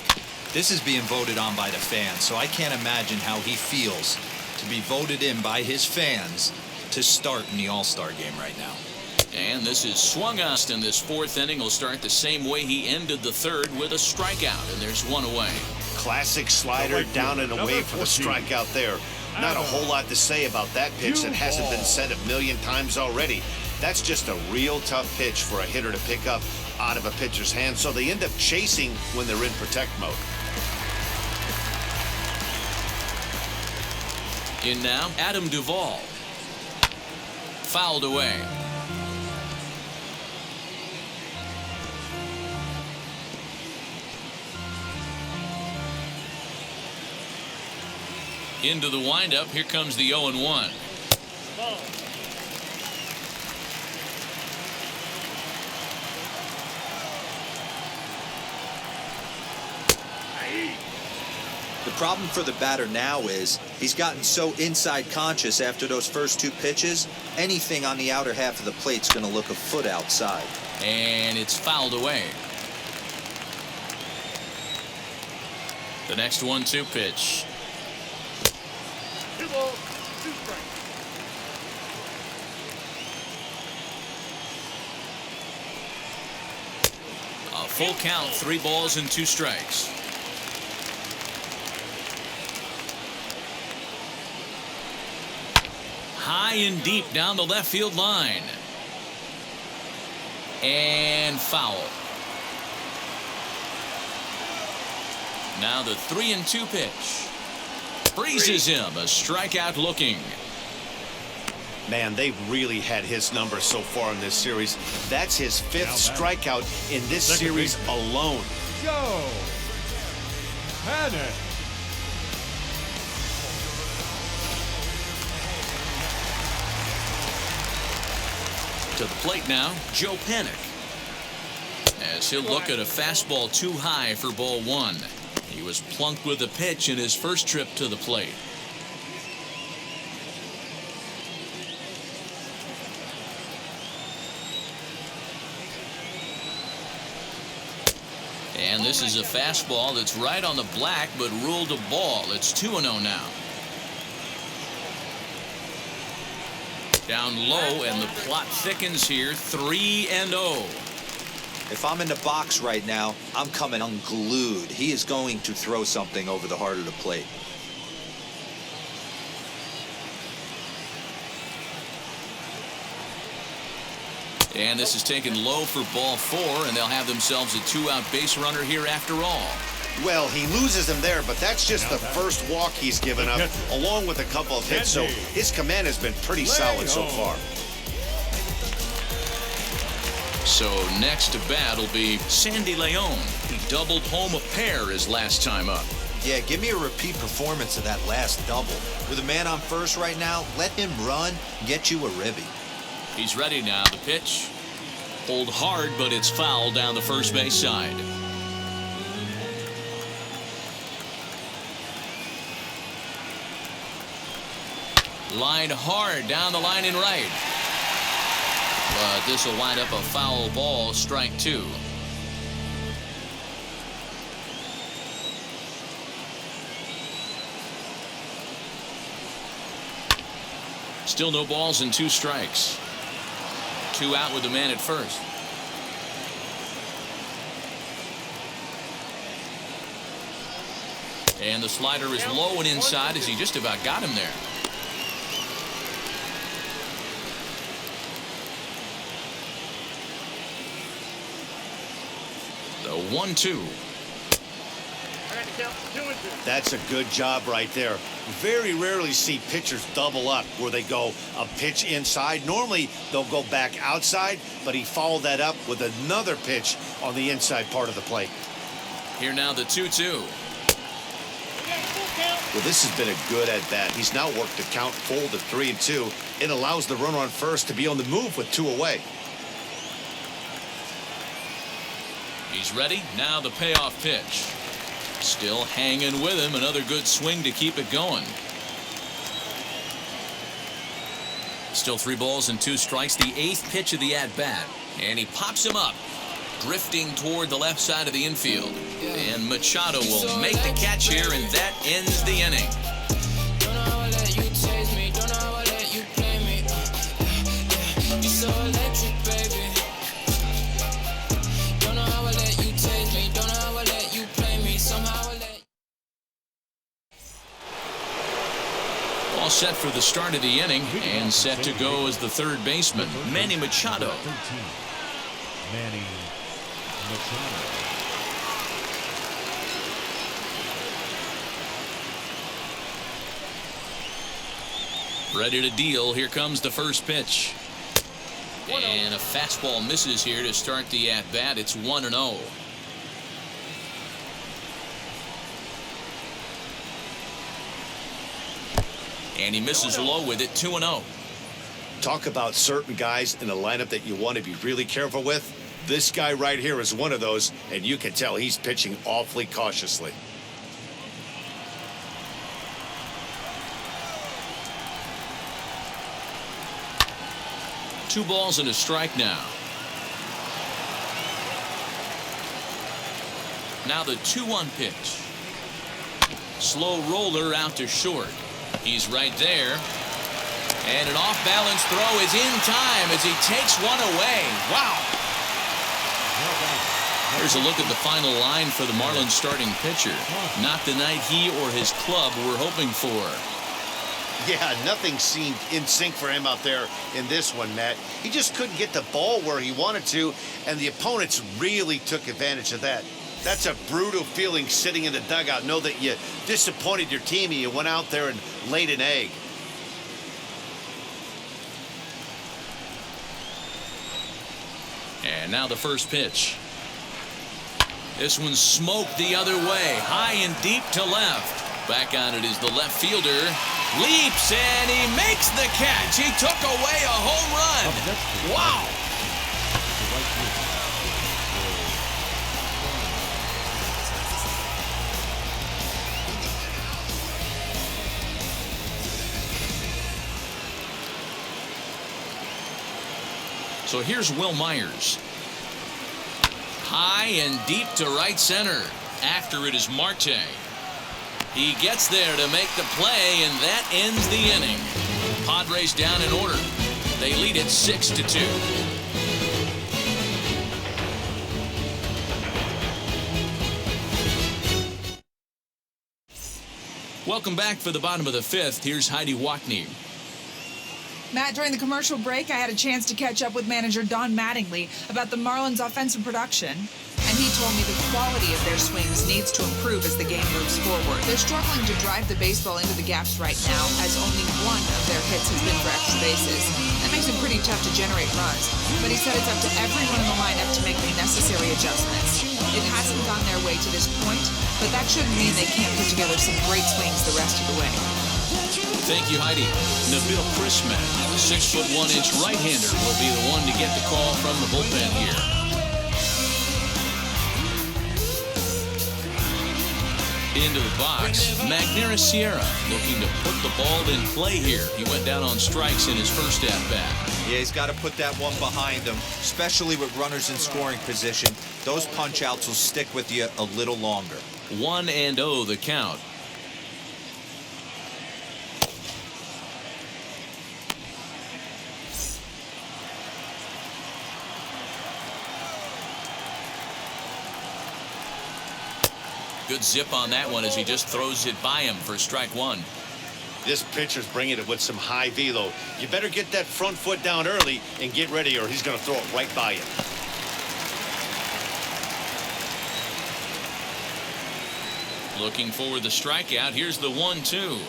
This is being voted on by the fans, so I can't imagine how he feels to be voted in by his fans to start in the All-Star game right now. And this is swung on in this fourth inning. Will start the same way he ended the third, with a strikeout, and there's one away. Classic slider down and away for the strikeout there. Not a whole lot to say about that pitch that hasn't been said a million times already. That's just a real tough pitch for a hitter to pick up out of a pitcher's hand, so they end up chasing when they're in protect mode. In now, Adam Duvall. Fouled away. Into the windup. Here comes the 0-1. The problem for the batter now is he's gotten so inside conscious after those first two pitches, anything on the outer half of the plate's going to look a foot outside. And it's fouled away. The next 1-2 pitch. 2 balls, 2 strikes. A full count, 3 balls and 2 strikes. High and deep down the left field line. And foul. Now the 3-2 pitch. Freezes him, a strikeout looking. Man, they've really had his number so far in this series. That's his 5th strikeout in this series alone. Joe Panic. To the plate now, Joe Panic, as he'll look at a fastball too high for ball 1. He was plunked with a pitch in his first trip to the plate. And this is a fastball that's right on the black, but ruled a ball. It's 2-0 now. Down low, and the plot thickens here. 3-0. If I'm in the box right now, I'm coming unglued. He is going to throw something over the heart of the plate. And this is taken low for ball 4, and they'll have themselves a 2-out base runner here after all. Well, he loses him there, but that's just the first walk he's given up, along with a couple of hits, so his command has been pretty solid so far. So next to bat will be Sandy Leon. He doubled home a pair his last time up. Yeah, give me a repeat performance of that last double. With a man on first right now, let him run, get you a ribby. He's ready now. The pitch. Pulled hard, but it's foul down the first base side. Line hard down the line in right. But this will wind up a foul ball, strike 2. Still no balls and 2 strikes. 2 out with the man at first. And the slider is low and inside as he just about got him there. The 1-2. That's a good job right there. Very rarely see pitchers double up where they go a pitch inside. Normally they'll go back outside, but he followed that up with another pitch on the inside part of the plate. Here now the 2-2. Well, this has been a good at bat. He's now worked the count full to 3-2. It allows the runner on first to be on the move with 2 away. He's ready. Now the payoff pitch. Still hanging with him. Another good swing to keep it going. Still 3 balls and 2 strikes. The 8th pitch of the at-bat. And he pops him up, drifting toward the left side of the infield. And Machado will make the catch here, and that ends the inning. All set for the start of the inning, and set to go as the third baseman, Manny Machado. Manny Machado. Ready to deal. Here comes the first pitch. And a fastball misses here to start the at-bat. It's 1-0. And he misses low with it. 2-0. Talk about certain guys in the lineup that you want to be really careful with. This guy right here is one of those, and you can tell he's pitching awfully cautiously. Two balls and a strike now. Now the 2-1 pitch. Slow roller out to short. He's right there. And an off-balance throw is in time as he takes one away. Wow. Here's a look at the final line for the Marlins starting pitcher. Not the night he or his club were hoping for. Yeah, nothing seemed in sync for him out there in this one, Matt. He just couldn't get the ball where he wanted to, and the opponents really took advantage of that. That's a brutal feeling sitting in the dugout. Know that you disappointed your team and you went out there and laid an egg. And now the first pitch. This one's smoked the other way, high and deep to left. Back on it is the left fielder. Leaps and he makes the catch. He took away a home run. Wow. So here's Will Myers. High and deep to right center. After it is Marte. He gets there to make the play, and that ends the inning. Padres down in order. They lead it 6-2. Welcome back for the bottom of the fifth. Here's Heidi Wackney. Matt, during the commercial break, I had a chance to catch up with manager Don Mattingly about the Marlins' offensive production, and he told me the quality of their swings needs to improve as the game moves forward. They're struggling to drive the baseball into the gaps right now, as only one of their hits has been for extra bases. That makes it pretty tough to generate runs, but he said it's up to everyone in the lineup to make the necessary adjustments. It hasn't gone their way to this point, but that shouldn't mean they can't put together some great swings the rest of the way. Thank you, Heidi. Nabil Prisman, the 6'1" right-hander, will be the one to get the call from the bullpen here. Into the box, Magneuris Sierra looking to put the ball in play here. He went down on strikes in his first at-bat. Yeah, he's got to put that one behind him, especially with runners in scoring position. Those punch-outs will stick with you a little longer. 1-0 the count. Good zip on that one as he just throws it by him for strike one. This pitcher's bringing it with some high velo. You better get that front foot down early and get ready, or he's going to throw it right by you. Looking for the strikeout. Here's the 1-2.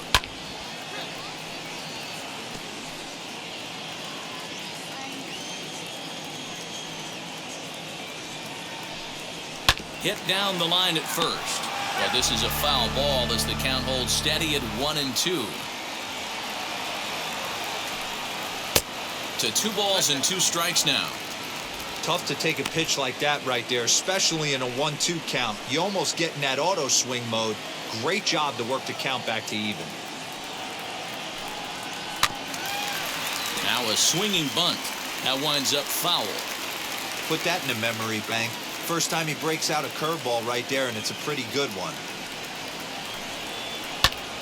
Hit down the line at first. But this is a foul ball as the count holds steady at 1-2. To 2 balls and 2 strikes now. Tough to take a pitch like that right there, especially in a 1-2 count. You almost get in that auto swing mode. Great job to work the count back to even. Now a swinging bunt. That winds up foul. Put that in the memory bank. First time he breaks out a curveball right there, and it's a pretty good one.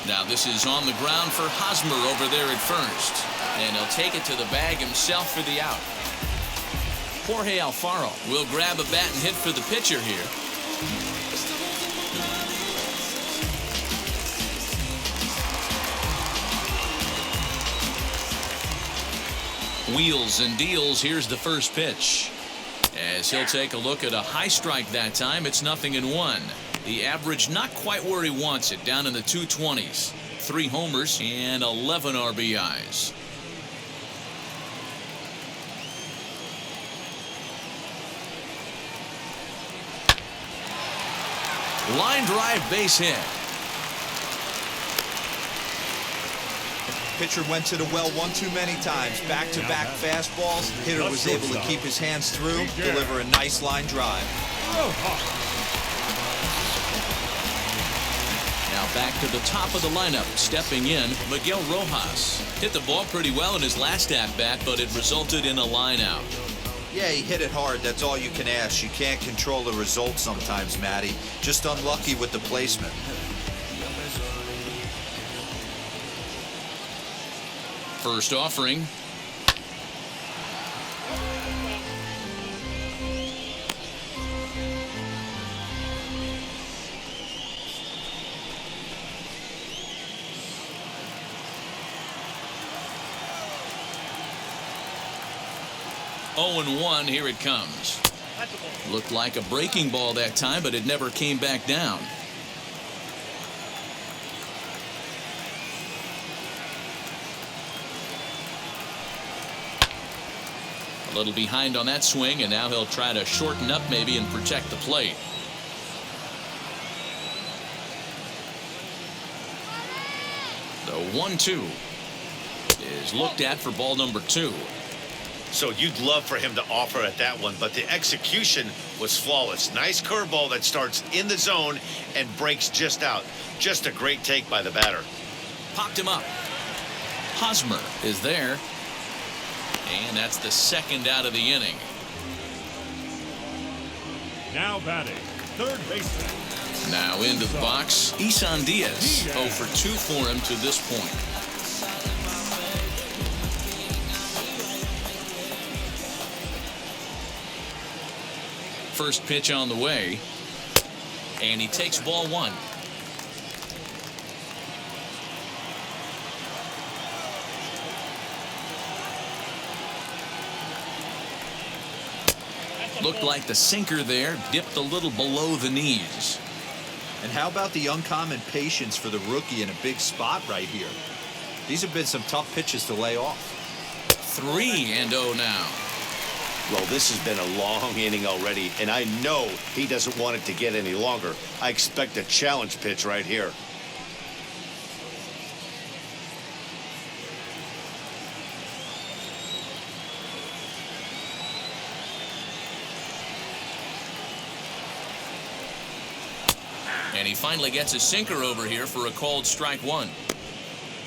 Now this is on the ground for Hosmer over there at first. And he'll take it to the bag himself for the out. Jorge Alfaro will grab a bat and hit for the pitcher here. Wheels and deals. Here's the first pitch. As he'll take a look at a high strike that time. It's 0-1. The average not quite where he wants it, down in the 220s. 3 homers and 11 RBIs. Line drive, base hit. Pitcher went to the well one too many times. Back-to-back fastballs. Hitter was able to keep his hands through, deliver a nice line drive. Now back to the top of the lineup. Stepping in, Miguel Rojas. Hit the ball pretty well in his last at-bat, but it resulted in a line out. Yeah, he hit it hard. That's all you can ask. You can't control the result sometimes, Matty. Just unlucky with the placement. First offering. Oh, 0-1, here it comes. Looked like a breaking ball that time, but it never came back down. A little behind on that swing, and now he'll try to shorten up maybe and protect the plate. The 1-2 is looked at for ball number 2. So you'd love for him to offer at that one, but the execution was flawless. Nice curveball that starts in the zone and breaks just out. Just a great take by the batter. Popped him up. Hosmer is there. And that's the second out of the inning. Now batting, third baseman. Now into the box, Isan Diaz. 0 for 2 for him to this point. First pitch on the way, and he takes ball 1. Looked like the sinker there dipped a little below the knees. And how about the uncommon patience for the rookie in a big spot right here? These have been some tough pitches to lay off. 3-0 now. Well, this has been a long inning already, and I know he doesn't want it to get any longer. I expect a challenge pitch right here. And he finally gets a sinker over here for a called strike 1.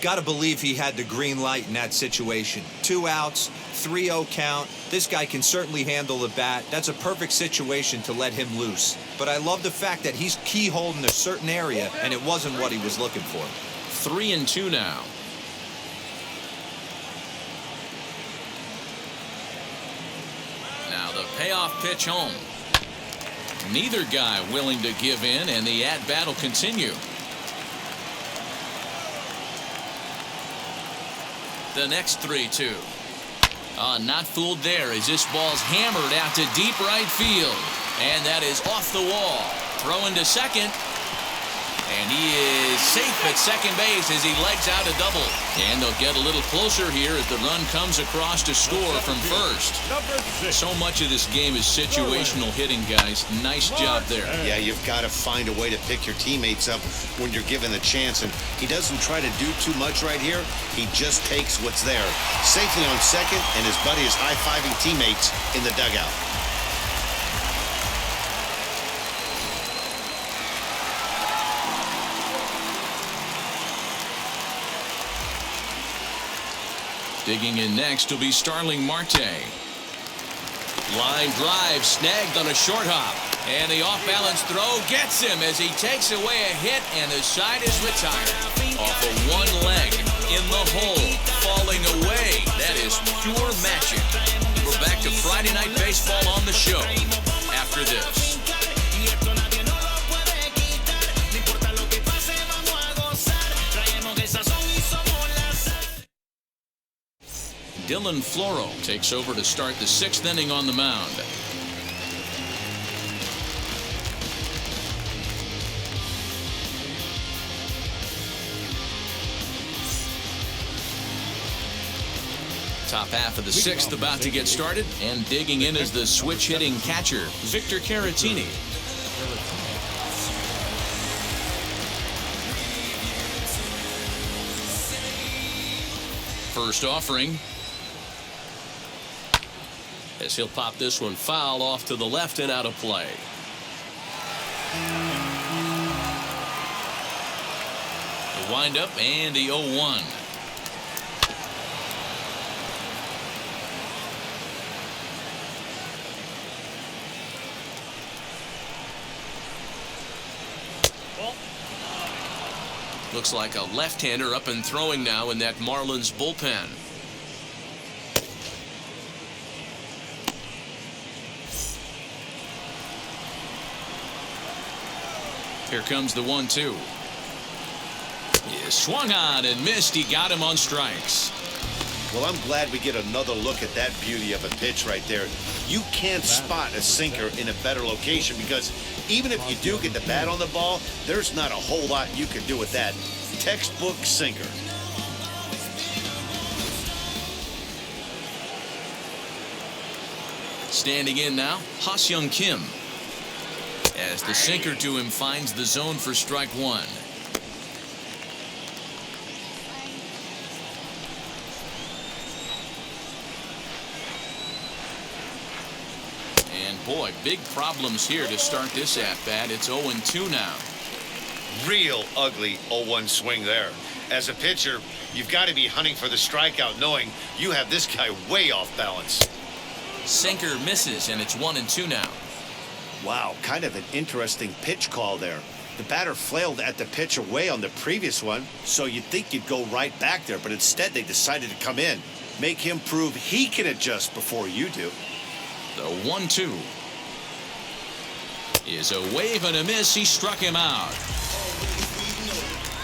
Got to believe he had the green light in that situation. 2 outs, 3-0 count. This guy can certainly handle the bat. That's a perfect situation to let him loose. But I love the fact that he's keyholed in a certain area, and it wasn't what he was looking for. 3-2 now. Now the payoff pitch home. Neither guy willing to give in, and the at-bat will continue. The next 3-2. Not fooled there as this ball's hammered out to deep right field. And that is off the wall. Throw into second. And he is safe at second base as he legs out a double. And they'll get a little closer here as the run comes across to score from first. So much of this game is situational hitting, guys. Nice job there. Yeah, you've got to find a way to pick your teammates up when you're given the chance. And he doesn't try to do too much right here. He just takes what's there. Safely on second, and his buddy is high-fiving teammates in the dugout. Digging in next will be Starling Marte. Line drive snagged on a short hop. And the off-balance throw gets him as he takes away a hit, and the side is retired. Off of one leg, in the hole, falling away. That is pure magic. We're back to Friday Night Baseball on the show after this. Dylan Floro takes over to start the 6th inning on the mound. Top half of the 6th about to get started, and digging in is the switch-hitting catcher, Victor Caratini. First offering, as he'll pop this one foul off to the left and out of play. The windup and the 0-1. Looks like a left-hander up and throwing now in that Marlins bullpen. Here comes the 1-2. He swung on and missed. He got him on strikes. Well, I'm glad we get another look at that beauty of a pitch right there. You can't spot a sinker in a better location because even if you do get the bat on the ball, there's not a whole lot you can do with that. Textbook sinker. Standing in now, Ha-Seong Kim. As the sinker to him finds the zone for strike 1. And boy, big problems here to start this at-bat. It's 0-2 now. Real ugly 0-1 swing there. As a pitcher, you've got to be hunting for the strikeout knowing you have this guy way off balance. Sinker misses, and it's 1-2 now. Wow, kind of an interesting pitch call there. The batter flailed at the pitch away on the previous one, so you'd think you'd go right back there, but instead they decided to come in. Make him prove he can adjust before you do. The 1-2 is a wave and a miss. He struck him out.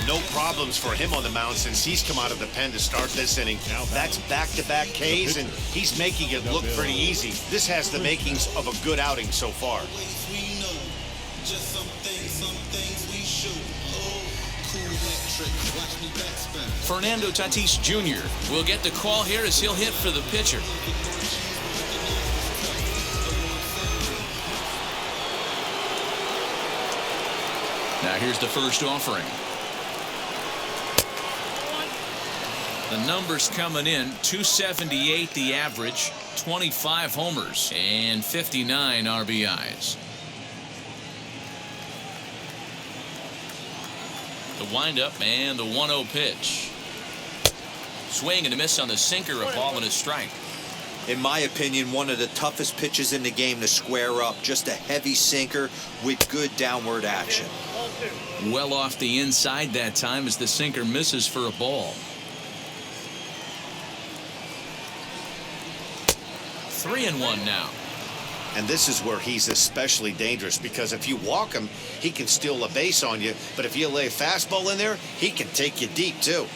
No problems for him on the mound since he's come out of the pen to start this inning. That's back-to-back Ks, and he's making it look pretty easy. This has the makings of a good outing so far. Fernando Tatis Jr. will get the call here as he'll hit for the pitcher. Now here's the first offering. The numbers coming in: 278 the average, 25 homers, and 59 RBIs. The windup and the 1-0 pitch. Swing and a miss on the sinker, a ball and a strike. In my opinion, one of the toughest pitches in the game to square up. Just a heavy sinker with good downward action. Well off the inside that time as the sinker misses for a ball. 3-1 now. And this is where he's especially dangerous, because if you walk him, he can steal a base on you. But if you lay a fastball in there, he can take you deep, too.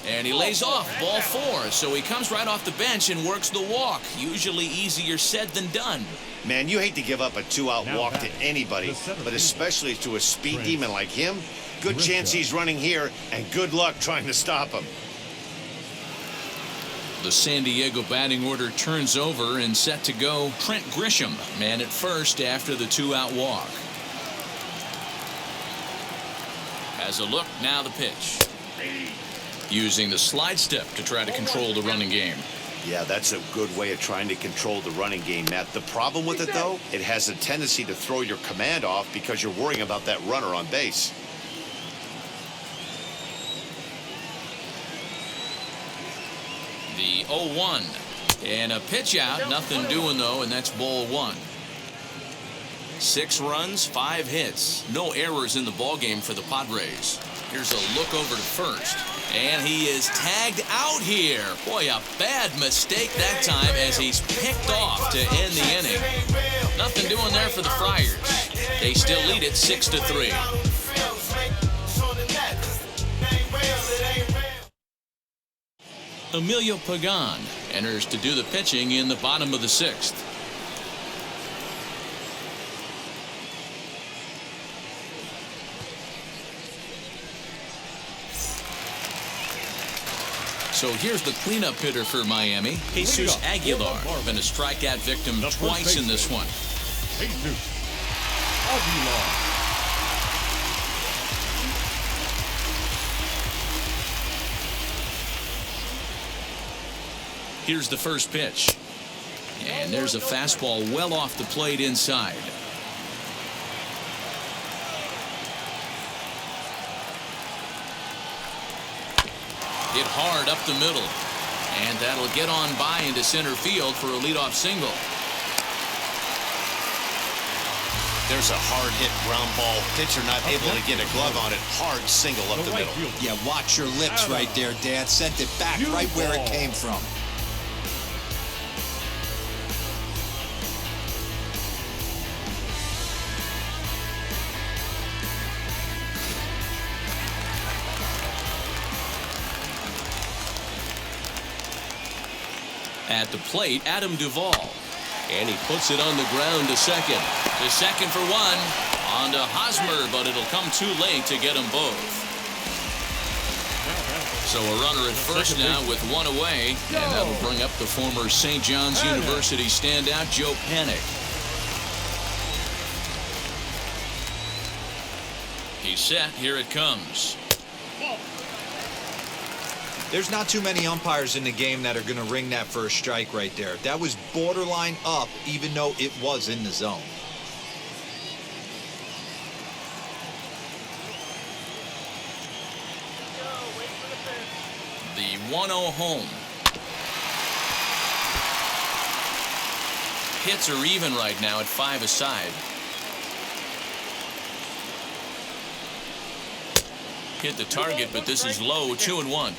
And he lays off ball 4, so he comes right off the bench and works the walk. Usually easier said than done. Man, you hate to give up a 2-out walk to anybody, but especially to a speed demon like him. Good chance he's running here, and good luck trying to stop him. The San Diego batting order turns over and set to go. Trent Grisham, man at first after the 2-out walk. Has a look, now the pitch. Using the slide step to try to control the running game. Yeah, that's a good way of trying to control the running game, Matt. The problem with it, though, it has a tendency to throw your command off because you're worrying about that runner on base. The 0-1 and a pitch out, nothing doing though, and that's ball 1. 6 runs, 5 hits, no errors in the ball game for the Padres. Here's a look over to first, and he is tagged out here. Boy, a bad mistake that time as he's picked off to end the inning. Nothing doing there for the Friars. They still lead it 6-3. Emilio Pagan enters to do the pitching in the bottom of the 6th. So here's the cleanup hitter for Miami, Jesus Aguilar. Been a strikeout victim twice in this one. Jesus Aguilar. Here's the first pitch. And there's a fastball well off the plate inside. Hit hard up the middle. And that'll get on by into center field for a leadoff single. There's a hard hit ground ball. Pitcher not able to get a glove on it. Hard single up the middle. Yeah, watch your lips right there, Dad. Sent it back right where it came from. At the plate, Adam Duvall. And he puts it on the ground to second. To second for 1. On to Hosmer, but it'll come too late to get them both. So a runner at first now with 1 away. And that'll bring up the former St. John's University standout, Joe Panik. He's set. Here it comes. There's not too many umpires in the game that are going to ring that first strike right there. That was borderline up, even though it was in the zone. The 1-0 home. hits are even right now at 5 aside. Hit the target, but this is low. 2-1.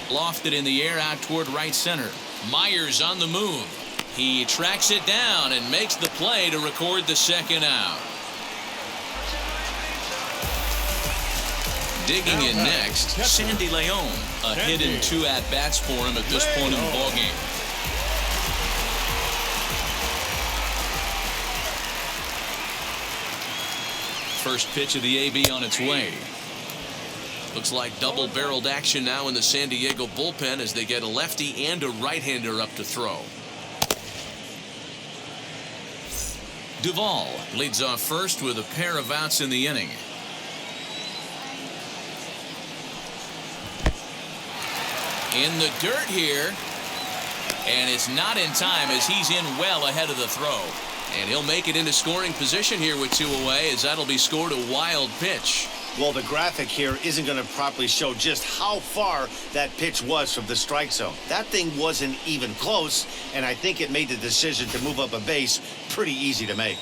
Lofted in the air out toward right center. Myers on the move. He tracks it down and makes the play to record the second out. Digging in next, Sandy Leon. A hit and 2 at-bats for him at this point in the ballgame. First pitch of the AB on its way. Looks like double-barreled action now in the San Diego bullpen as they get a lefty and a right-hander up to throw. Duvall leads off first with a pair of outs in the inning. In the dirt here, and it's not in time as he's in well ahead of the throw. And he'll make it into scoring position here with 2 away, as that'll be scored a wild pitch. Well, the graphic here isn't going to properly show just how far that pitch was from the strike zone. That thing wasn't even close, and I think it made the decision to move up a base pretty easy to make.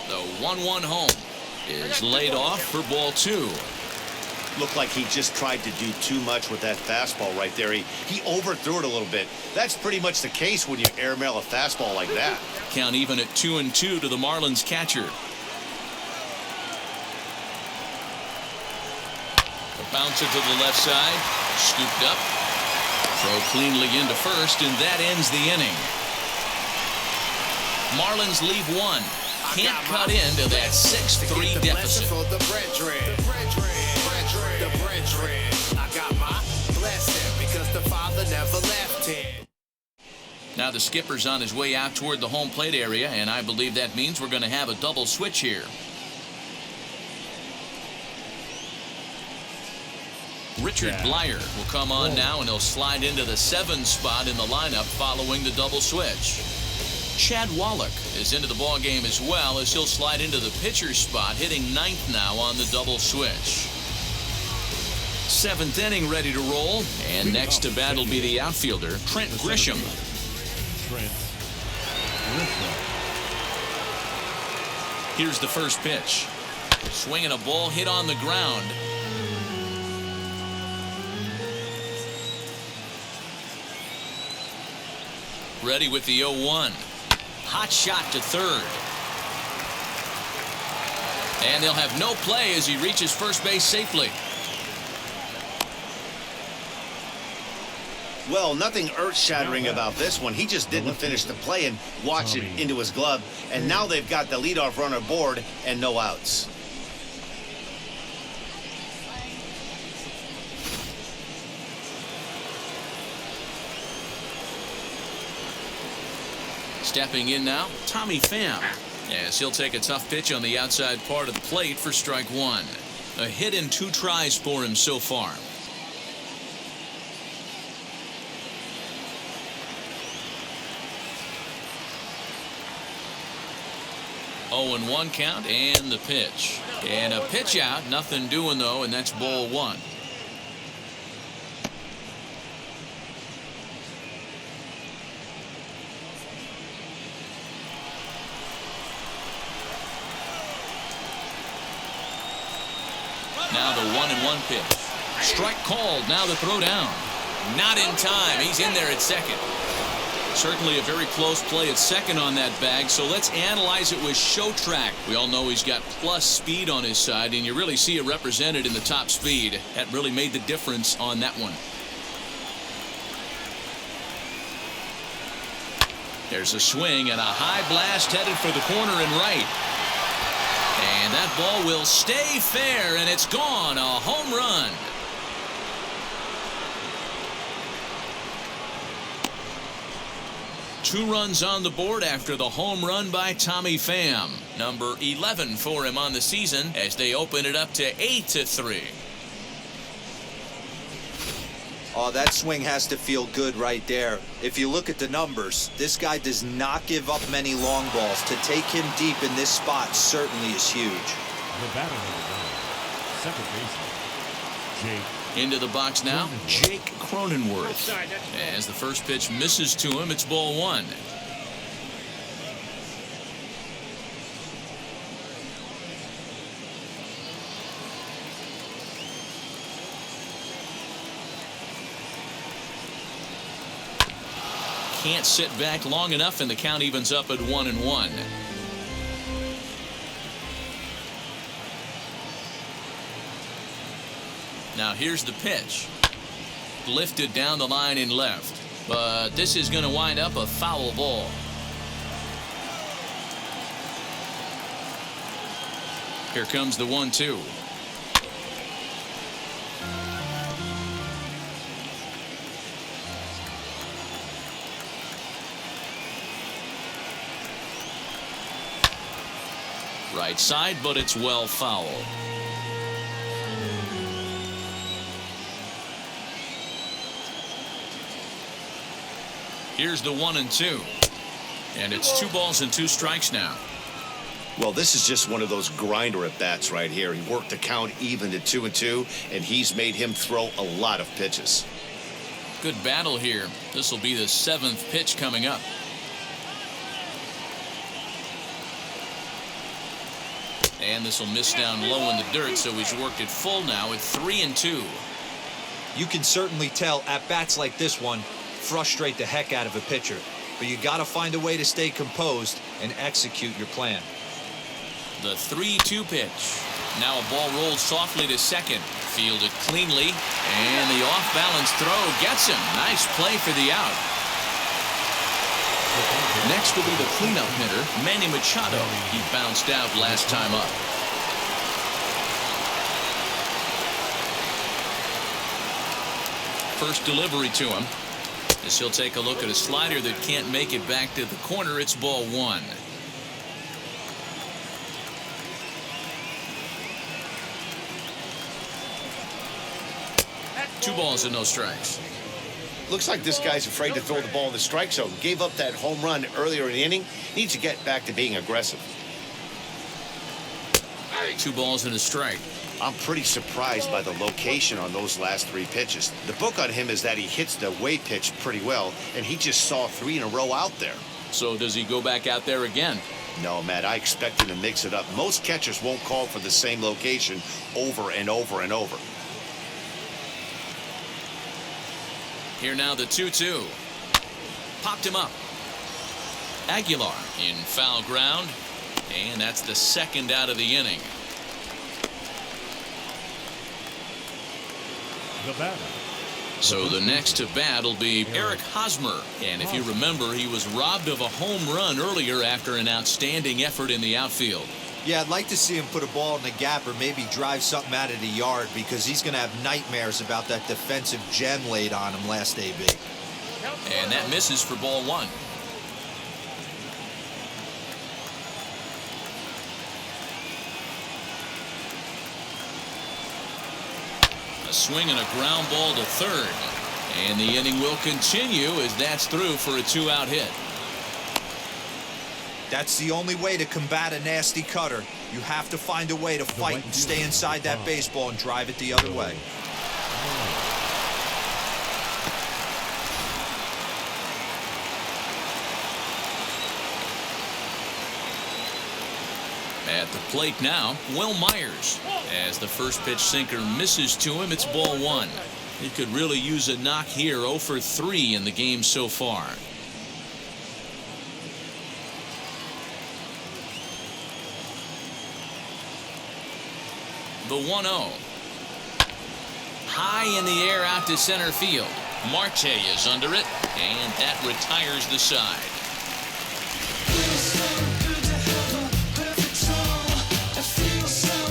The 1-1 home is laid off for ball 2. Looked like he just tried to do too much with that fastball right there. He overthrew it a little bit. That's pretty much the case when you airmail a fastball like that. Count even at 2-2 to the Marlins catcher. A bouncer to the left side. Scooped up. Throw cleanly into first, and that ends the inning. Marlins leave 1. Can't cut into that 6-3 deficit. I got my blessing because the Father never left him. Now the skipper's on his way out toward the home plate area, and I believe that means we're going to have a double switch here. Richard Blyer will come on now, and he'll slide into the 7 spot in the lineup following the double switch. Chad Wallach is into the ball game as well, as he'll slide into the pitcher spot, hitting 9th now on the double switch. 7th inning ready to roll, and next to bat will be the outfielder, Trent Grisham. Here's the first pitch. Swinging a ball hit on the ground. Ready with the 0-1. Hot shot to third. And they'll have no play as he reaches first base safely. Well, nothing earth-shattering about this one. He just didn't finish the play and watch it into his glove. And now they've got the leadoff runner aboard and no outs. Stepping in now, Tommy Pham, as he'll take a tough pitch on the outside part of the plate for strike 1. A hit and 2 tries for him so far. Oh, and 1 count, and the pitch. And a pitch out, nothing doing though, and that's ball 1. Now the 1-1 pitch. Strike called. Now the throw down. Not in time. He's in there at second. Certainly a very close play at second on that bag, so let's analyze it with show track. We all know he's got plus speed on his side, and you really see it represented in the top speed. That really made the difference on that one. There's a swing and a high blast headed for the corner and right. And that ball will stay fair, and it's gone. A home run. Two runs on the board after the home run by Tommy Pham. Number 11 for him on the season as they open it up to 8-3. Oh, that swing has to feel good right there. If you look at the numbers, this guy does not give up many long balls. To take him deep in this spot certainly is huge. The batter number 9, second baseman, Jake. Into the box now, Jake Cronenworth. As the first pitch misses to him, it's ball 1. Can't sit back long enough, and the count evens up at 1-1. Now here's the pitch. Lifted down the line in left, but this is going to wind up a foul ball. Here comes the 1-2. Right side, but it's well foul. Here's the 1-2. And it's 2 balls and 2 strikes now. Well, this is just one of those grinder at bats right here. He worked the count even to 2-2, and he's made him throw a lot of pitches. Good battle here. This will be the 7th pitch coming up. And this will miss down low in the dirt, so he's worked it full now at 3-2. You can certainly tell at bats like this one frustrate the heck out of a pitcher, but you got to find a way to stay composed and execute your plan. The 3-2 pitch. Now a ball rolled softly to second. Fielded cleanly, and the off-balance throw gets him. Nice play for the out. Next will be the cleanup hitter, Manny Machado. He bounced out last time up. First delivery to him. As he'll take a look at a slider that can't make it back to the corner. It's ball 1. Two balls and no strikes. Looks like this guy's afraid to throw the ball in the strike zone. Gave up that home run earlier in the inning. Needs to get back to being aggressive. 2 balls and a strike. I'm pretty surprised by the location on those last 3 pitches. The book on him is that he hits the way pitch pretty well, and he just saw 3 in a row out there. So does he go back out there again? No, Matt, I expect him to mix it up. Most catchers won't call for the same location over and over and over. Here now the 2-2. Popped him up. Aguilar in foul ground, and that's the 2nd out of the inning. The batter. So the next to bat will be Eric Hosmer. And if you remember, he was robbed of a home run earlier after an outstanding effort in the outfield. Yeah, I'd like to see him put a ball in the gap or maybe drive something out of the yard, because he's going to have nightmares about that defensive gem laid on him last AB. And that misses for ball 1. A swing and a ground ball to third. And the inning will continue as that's through for a 2-out hit. That's the only way to combat a nasty cutter. You have to find a way to fight and stay inside that baseball and drive it the other way. At the plate now, Will Myers. As the first pitch sinker misses to him, it's ball 1. He could really use a knock here. 0 for 3 in the game so far. The 1-0. High in the air out to center field. Marte is under it, and that retires the side.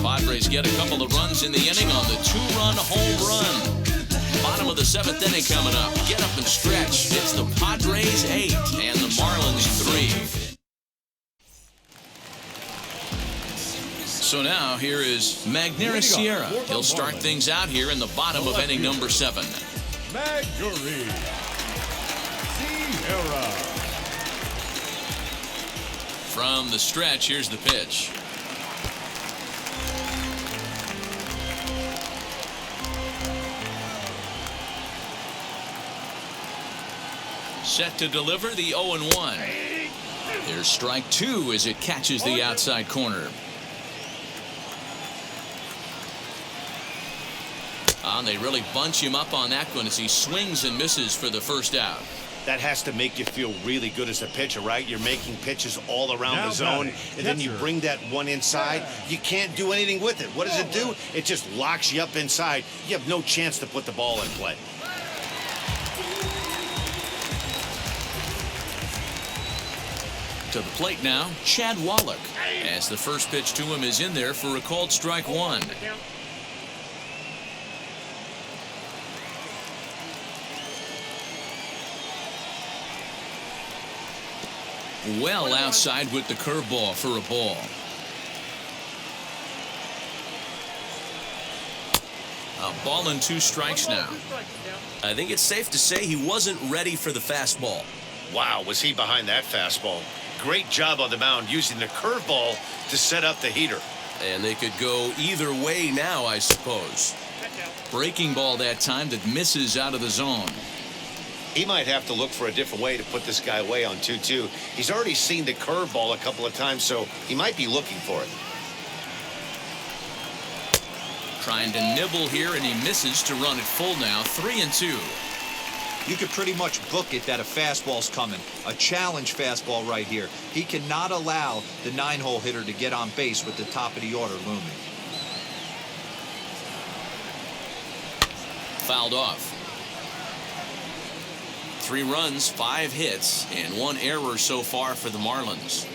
Padres get a couple of runs in the inning on the 2-run home run. Bottom of the 7th inning coming up. Get up and stretch. It's the Padres 8 and the Marlins 3. So now here is Magneuris Sierra. He'll start things out here in the bottom of inning number 7. Marguerite. Sierra. From the stretch, here's the pitch. Set to deliver the 0-1. There's strike two as it catches the outside corner. And they really bunch him up on that one as he swings and misses for the first out. That has to make you feel really good as a pitcher, right? You're making pitches all around the zone, and then you bring that one inside. You can't do anything with it. What does it do? It just locks you up inside. You have no chance to put the ball in play. To the plate now, Chad Wallach, as the first pitch to him is in there for a called strike one. Well outside with the curveball for a ball. A ball and 2 strikes now. I think it's safe to say he wasn't ready for the fastball. Wow, was he behind that fastball? Great job on the mound using the curveball to set up the heater. And they could go either way now, I suppose. Breaking ball that time that misses out of the zone. He might have to look for a different way to put this guy away on 2-2. He's already seen the curveball a couple of times, so he might be looking for it. Trying to nibble here, and he misses to run it full now. 3-2. You could pretty much book it that a fastball's coming. A challenge fastball right here. He cannot allow the 9-hole hitter to get on base with the top of the order looming. Fouled off. 3 runs, 5 hits, and 1 error so far for the Marlins.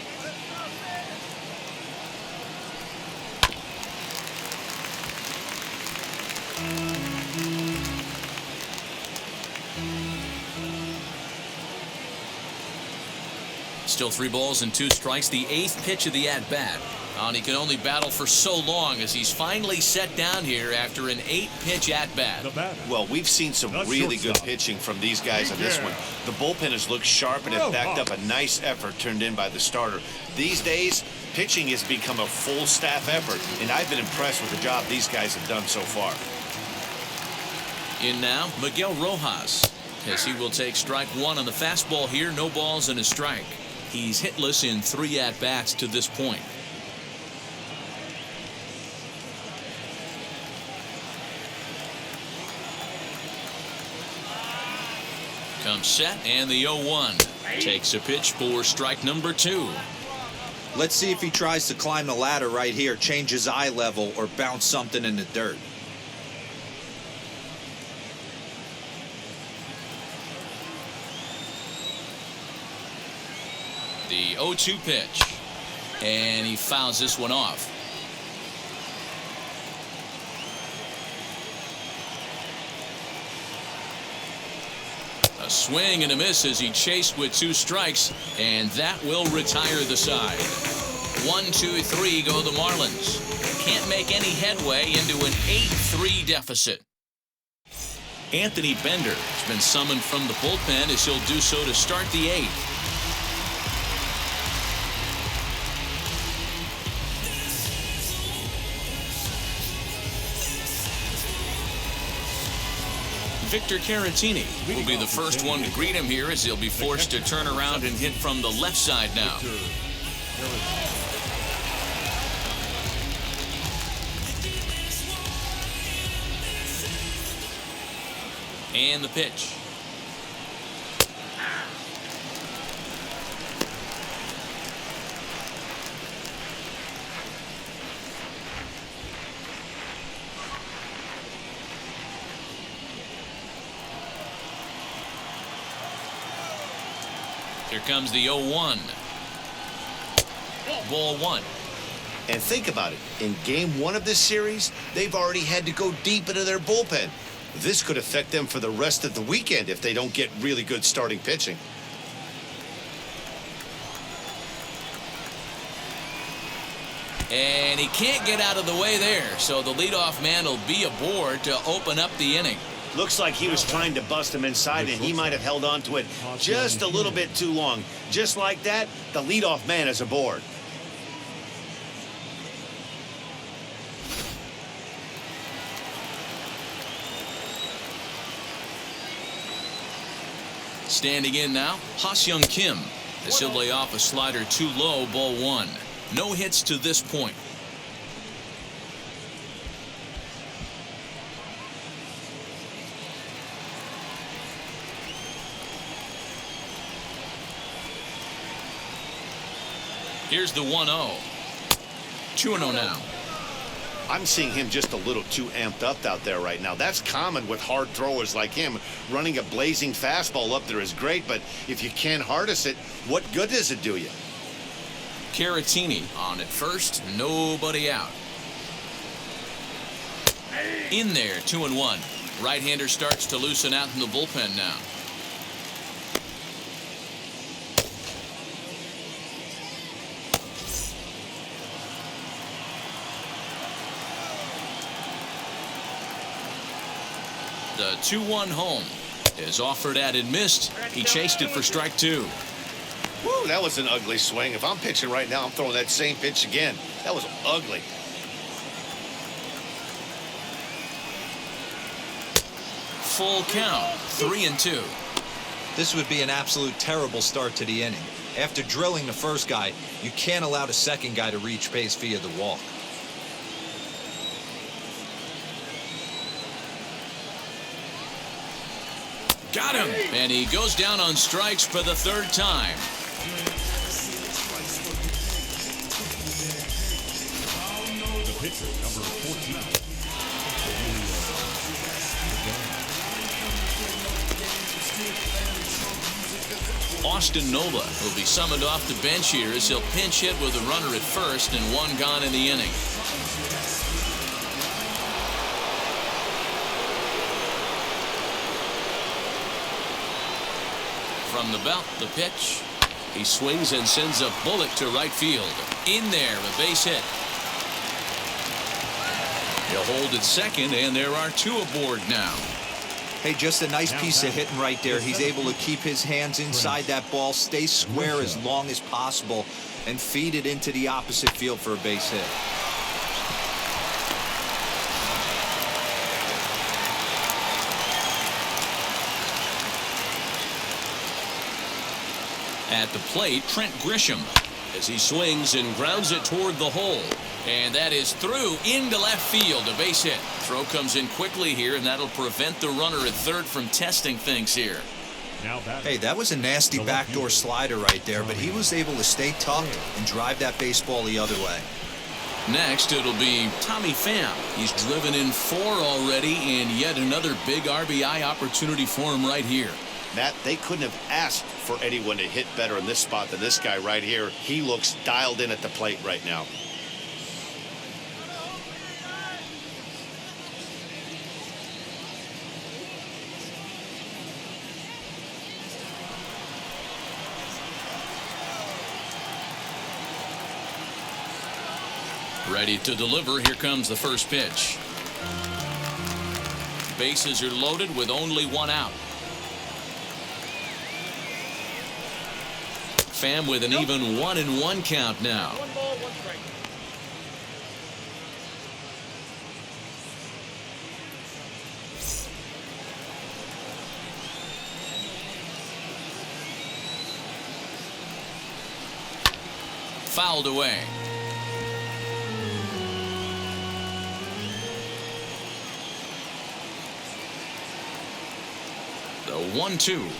Still 3 balls and 2 strikes. The 8th pitch of the at-bat. And he can only battle for so long as he's finally set down here after an 8-pitch at-bat. Well, we've seen some really good pitching from these guys on this one. The bullpen has looked sharp and it backed up a nice effort turned in by the starter. These days, pitching has become a full staff effort, and I've been impressed with the job these guys have done so far. In now, Miguel Rojas, as he will take strike 1 on the fastball here. No balls and a strike. He's hitless in 3 at-bats to this point. Comes set, and the 0-1. Takes a pitch for strike number 2. Let's see if he tries to climb the ladder right here, change his eye level, or bounce something in the dirt. The 0-2 pitch. And he fouls this one off. A swing and a miss as he chased with 2 strikes, and that will retire the side. 1-2-3 go the Marlins. Can't make any headway into an 8-3 deficit. Anthony Bender has been summoned from the bullpen as he'll do so to start the 8th. Victor Caratini will be the first one to greet him here as he'll be forced to turn around and hit from the left side now. And the pitch. Here comes the 0-1. Ball 1. And think about it. In game 1 of this series, they've already had to go deep into their bullpen. This could affect them for the rest of the weekend if they don't get really good starting pitching. And he can't get out of the way there, so the leadoff man will be aboard to open up the inning. Looks like he was trying to bust him inside, and he might have held on to it just a little bit too long. Just like that, the leadoff man is aboard. Standing in now, Ha-Seong Kim, as he'll lay off a slider too low, ball one. No hits to this point. Here's the 1-0. 2-0 now. I'm seeing him just a little too amped up out there right now. That's common with hard throwers like him. Running a blazing fastball up there is great, but if you can't harness it, what good does it do you? Caratini on at first, nobody out. In there, 2-1. Right-hander starts to loosen out in the bullpen now. The 2-1 home is offered at and missed. He chased it for strike two. Woo, that was an ugly swing. If I'm pitching right now, I'm throwing that same pitch again. That was ugly. Full count, 3-2. This would be an absolute terrible start to the inning. After drilling the first guy, you can't allow the second guy to reach base via the walk. Got him. And he goes down on strikes for the third time. The pitcher, number 14. Austin Nova will be summoned off the bench here as he'll pinch hit with a runner at first and one gone in the inning. From the belt, the pitch. He swings and sends a bullet to right field. In there, a base hit. He'll hold at second, and there are two aboard now. Hey, just a nice piece of hitting right there. He's able to keep his hands inside that ball, stay square as long as possible, and feed it into the opposite field for a base hit. At the plate, Trent Grisham, as he swings and grounds it toward the hole. And that is through into left field, a base hit. Throw comes in quickly here, and that'll prevent the runner at third from testing things here. Hey, that was a nasty backdoor slider right there, but he was able to stay tucked and drive that baseball the other way. Next, it'll be Tommy Pham. He's driven in 4 already, and yet another big RBI opportunity for him right here. Matt, they couldn't have asked for anyone to hit better in this spot than this guy right here. He looks dialed in at the plate right now. Ready to deliver. Here comes the first pitch. Bases are loaded with only one out. Pham with an even 1-1 count now. 1 ball, 1 strike. Fouled away. The 1-2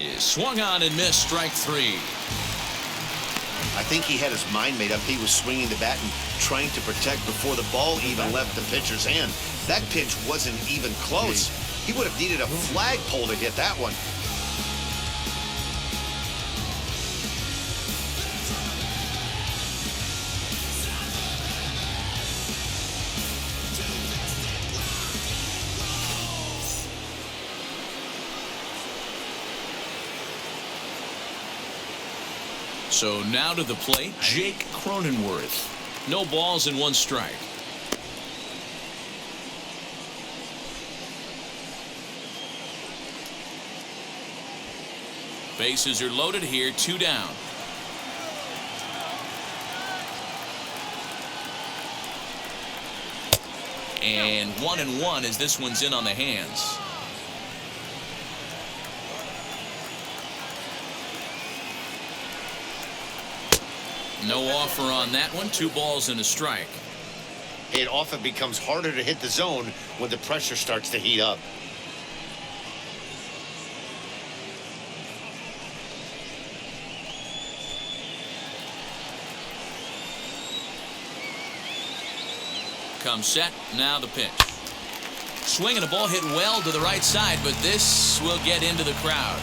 is swung on and missed, strike 3. I think he had his mind made up. He was swinging the bat and trying to protect before the ball even left the pitcher's hand. That pitch wasn't even close. He would have needed a flagpole to hit that one. So now to the plate, Jake Cronenworth. No balls and 1 strike. Bases are loaded here, 2 down. And 1-1 as this one's in on the hands. No offer on that one. 2 balls and a strike. It often becomes harder to hit the zone when the pressure starts to heat up. Comes set. Now the pitch. Swing and a ball hit well to the right side, but this will get into the crowd.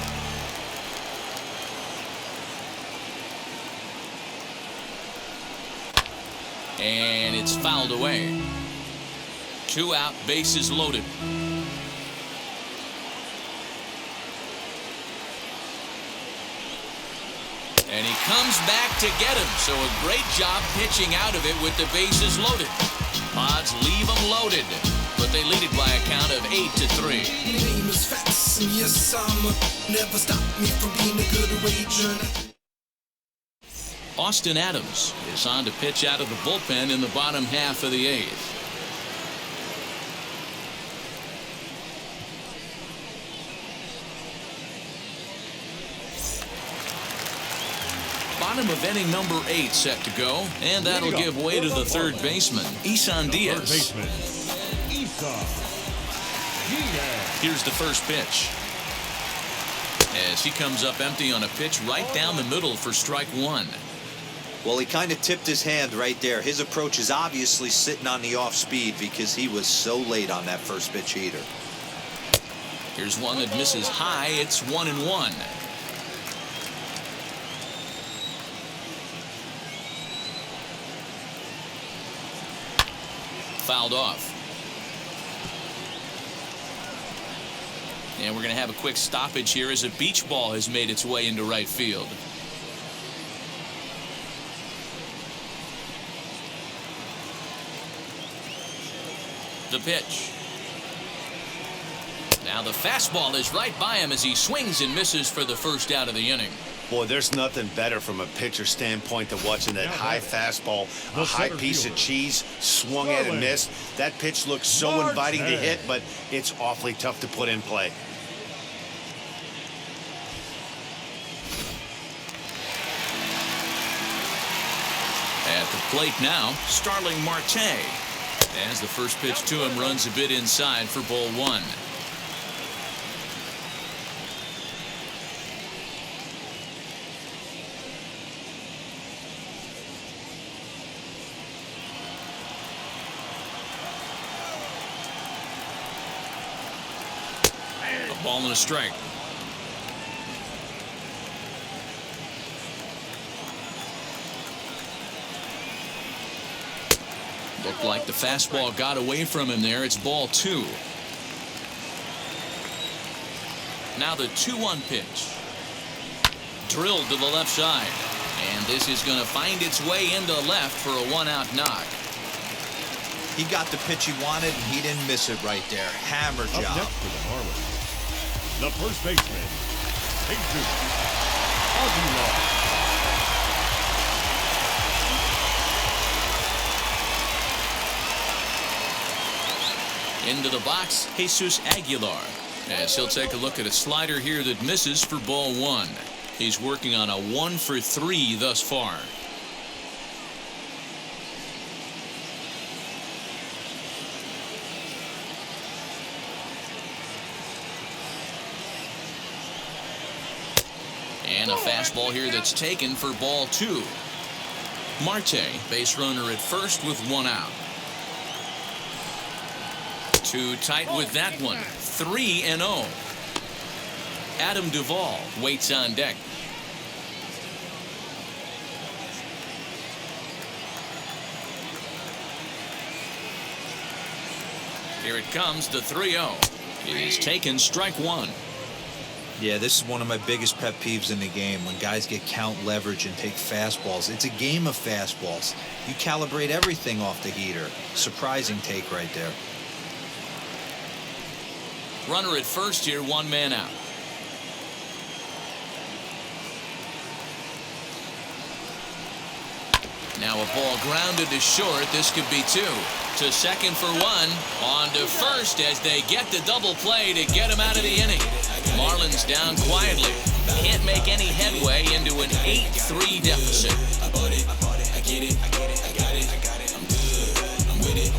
And it's fouled away. 2 out, bases loaded. And he comes back to get him. So a great job pitching out of it with the bases loaded. Pods leave them loaded, but they lead it by a count of 8-3. Name is Facts, and yes, never stop me from being a good wager. Austin Adams is on to pitch out of the bullpen in the bottom half of the 8th. Bottom of inning number 8 set to go, and that'll give way to the third baseman, Isan Diaz. Here's the first pitch. As he comes up empty on a pitch right down the middle for strike 1. Well, he kind of tipped his hand right there. His approach is obviously sitting on the off speed because he was so late on that first pitch heater. Here's one that misses high. It's 1-1. Fouled off. And we're going to have a quick stoppage here as a beach ball has made its way into right field. The pitch. Now the fastball is right by him as he swings and misses for the first out of the inning. Boy, there's nothing better from a pitcher standpoint than watching that high fastball, a high piece of cheese, swung at and missed. That pitch looks so inviting to hit, but it's awfully tough to put in play. At the plate now, Starling Marte. As the first pitch to him runs a bit inside for ball 1. A ball and a strike. Looked like the fastball got away from him there. It's ball 2. Now the 2-1 pitch. Drilled to the left side. And this is going to find its way into left for a 1-out knock. He got the pitch he wanted, and he didn't miss it right there. Hammer job. Up next for the Marlins, the first baseman, Jesus Aguilar. Into the box, Jesus Aguilar. As he'll take a look at a slider here that misses for ball 1. He's working on a 1 for 3 thus far. And a fastball here that's taken for ball 2. Marte, base runner at first with 1 out. Too tight with that one. 3-0. Adam Duvall waits on deck. Here it comes, the 3-0. He's taken strike 1. Yeah, this is one of my biggest pet peeves in the game, when guys get count leverage and take fastballs. It's a game of fastballs. You calibrate everything off the heater. Surprising take right there. Runner at first here, 1 man out. Now a ball grounded to short. This could be two. To second for one. On to first as they get the double play to get him out of the inning. Marlins down quietly. Can't make any headway into an 8-3 deficit. I bought it, I get it, I got it, I'm good, I'm with it,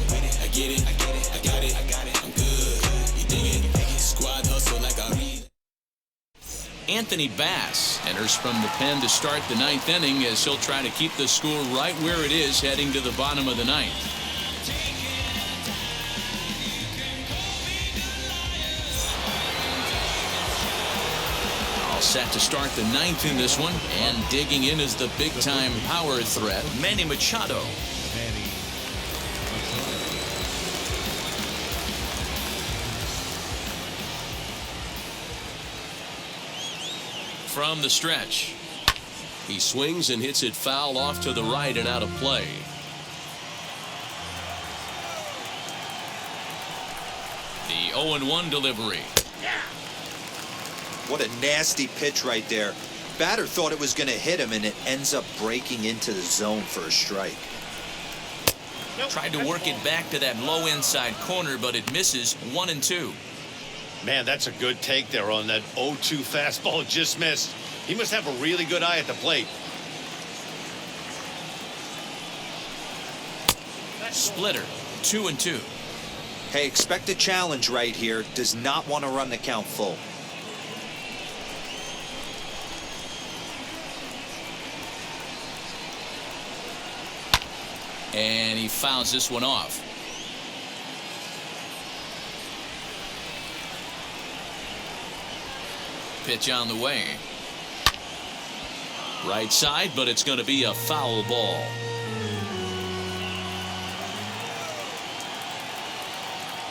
I get it, I got it, I'm good, you dig it, squad hustle like I read. Anthony Bass enters from the pen to start the ninth inning as he'll try to keep the score right where it is heading to the bottom of the ninth. All set to start the ninth in this one, and digging in is the big-time power threat, Manny Machado. From the stretch, He swings and hits it foul off to the right and out of play. the 0-1 delivery. What a nasty pitch right there. Batter thought it was going to hit him, and it ends up breaking into the zone for a strike. Tried to work it back to that low inside corner, but it misses. 1-2. Man, that's a good take there on that 0-2 fastball. Just missed. He must have a really good eye at the plate. Splitter. 2-2. Hey, expect a challenge right here. Does not want to run the count full. And he fouls this one off. Pitch on the way. Right side, but it's going to be a foul ball.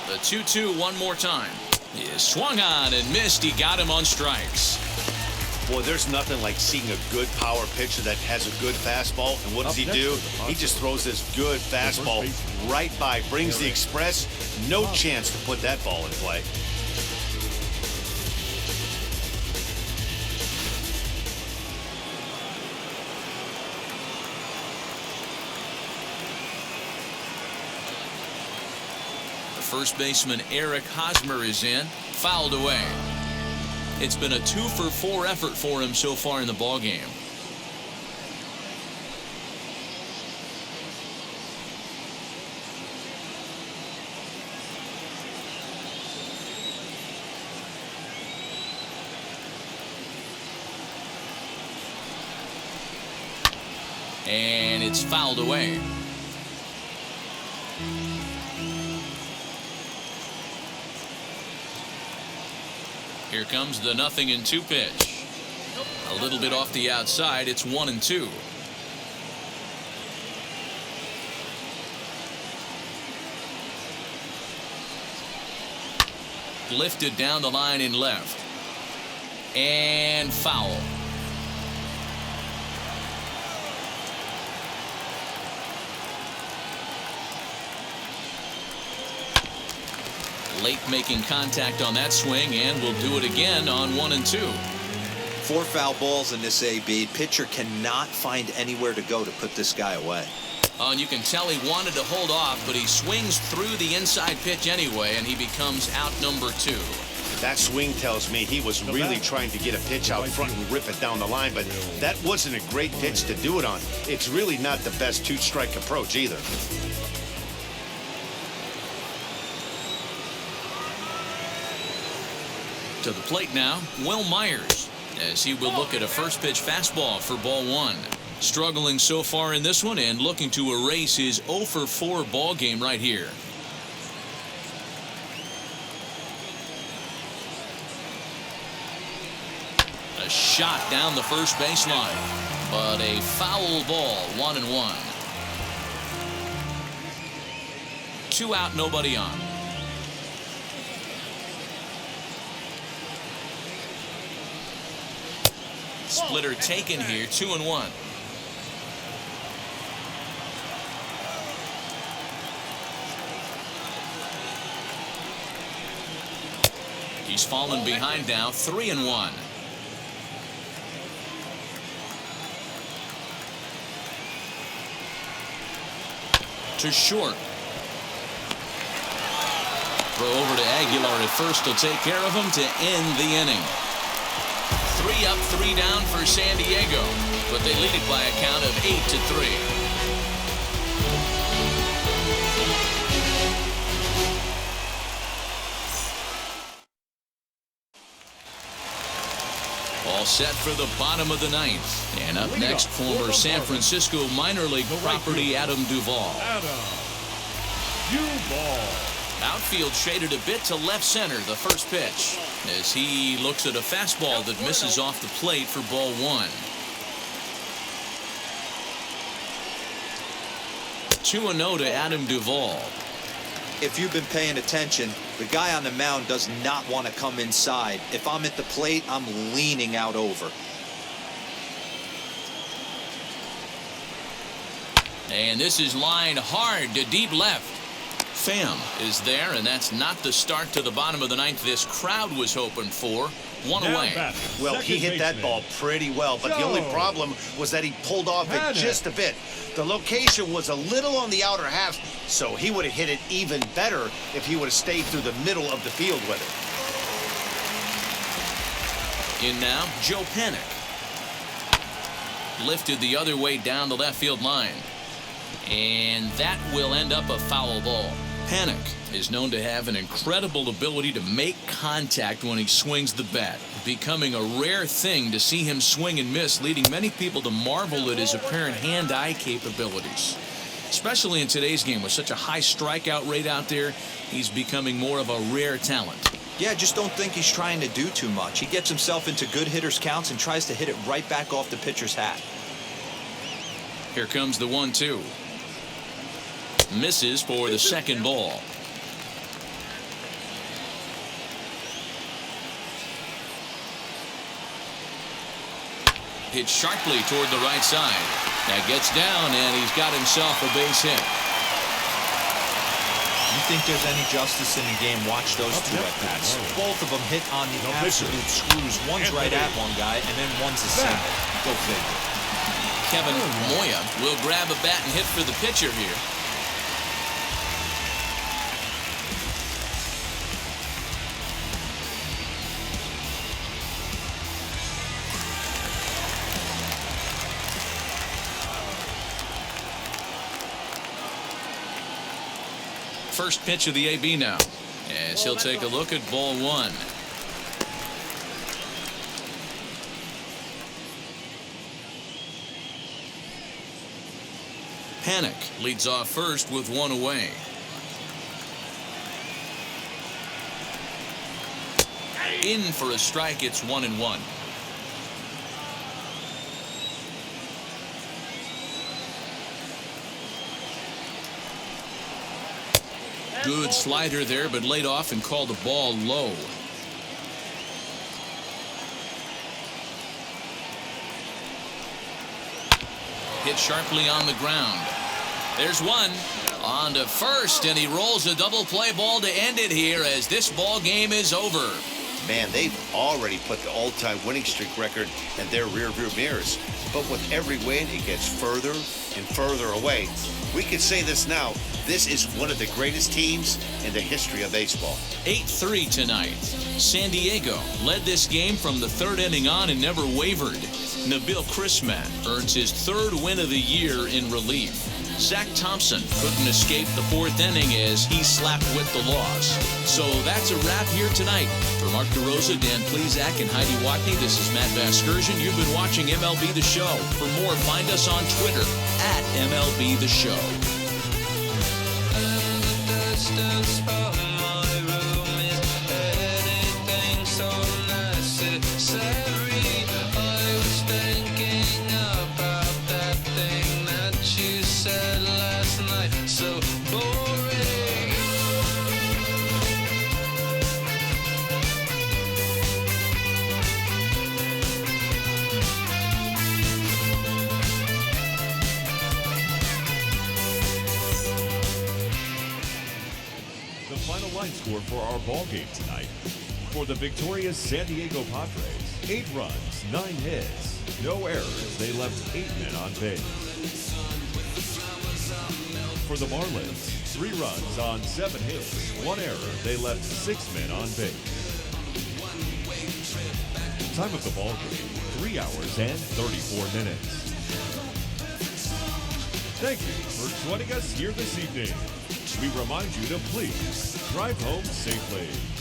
The 2-2 one more time. He swung on and missed. He got him on strikes. Boy, there's nothing like seeing a good power pitcher that has a good fastball. And what does he do? He just throws this good fastball right by, brings the express. No chance to put that ball in play. First baseman Eric Hosmer is in, fouled away. It's been a 2-for-4 effort for him so far in the ballgame. And it's fouled away. Here comes the 0-2 pitch. A little bit off the outside. It's 1-2. Lifted down the line in left. And foul. Late making contact on that swing, and will do it again on 1-2. 4 foul balls in this AB. Pitcher cannot find anywhere to go to put this guy away. And you can tell he wanted to hold off, but he swings through the inside pitch anyway, and he becomes out number 2. That swing tells me he was really trying to get a pitch out front and rip it down the line, but that wasn't a great pitch to do it on. It's really not the best 2-strike approach either. To the plate now, Will Myers, as he will look at a first pitch fastball for ball 1. Struggling so far in this one and looking to erase his 0-for-4 ball game right here. A shot down the first baseline, but a foul ball. 1-1. 2 out, nobody on. Splitter taken here. 2-1. He's fallen behind now. 3-1. to short. Throw over to Aguilar at first will take care of him to end the inning. 3 up, 3 down for San Diego, but they lead it by a count of 8-3. All set for the bottom of the ninth. And up next, former San Francisco minor league property Adam Duvall. Outfield shaded a bit to left center, the first pitch, as he looks at a fastball that misses off the plate for ball 1. 2-0 to Adam Duvall. If you've been paying attention, the guy on the mound does not want to come inside. If I'm at the plate, I'm leaning out over. And this is lined hard to deep left. Pham is there, and that's not the start to the bottom of the ninth this crowd was hoping for. 1 away. Well, he hit that ball pretty well, but the only problem was that he pulled off it just a bit. The location was a little on the outer half, so he would have hit it even better if he would have stayed through the middle of the field with it. In now, Joe Panik. Lifted the other way down the left field line. And that will end up a foul ball. Panik is known to have an incredible ability to make contact when he swings the bat, becoming a rare thing to see him swing and miss, leading many people to marvel at his apparent hand-eye capabilities. Especially in today's game with such a high strikeout rate out there, he's becoming more of a rare talent. Yeah, I just don't think he's trying to do too much. He gets himself into good hitters' counts and tries to hit it right back off the pitcher's hat. Here comes the 1-2. Misses for the second ball. Hit sharply toward the right side. That gets down, and he's got himself a base hit. You think there's any justice in the game? Watch those two at-bats. Both of them hit on the absolute screws. One's right at one guy, and then one's a single. Go figure. Kevin Moya will grab a bat and hit for the pitcher here. First pitch of the AB now, as he'll take a look at ball 1. Panik leads off first with 1 away. In for a strike, it's 1-1. Good slider there, but laid off and called the ball low. Hit sharply on the ground. There's one. On to first, and he rolls a double play ball to end it here as this ball game is over. Man, they've already put the all-time winning streak record in their rearview mirrors. But with every win, it gets further and further away. We can say this now. This is one of the greatest teams in the history of baseball. 8-3 tonight. San Diego led this game from the 3rd inning on and never wavered. Nabil Crisman earns his 3rd win of the year in relief. Zach Thompson couldn't escape the 4th inning as he slapped with the loss. So that's a wrap here tonight. For Mark DeRosa, Dan Plesac, and Heidi Watney, this is Matt Vasgersian. You've been watching MLB The Show. For more, find us on Twitter at MLB The Show. Score for our ball game tonight. For the victorious San Diego Padres, 8 runs, 9 hits, no errors. They left 8 men on base. for the Marlins. 3 runs on 7 hits, 1 error. They left 6 men on base. Time of the ball game, 3 hours and 34 minutes. Thank you for joining us here this evening. We remind you to please drive home safely.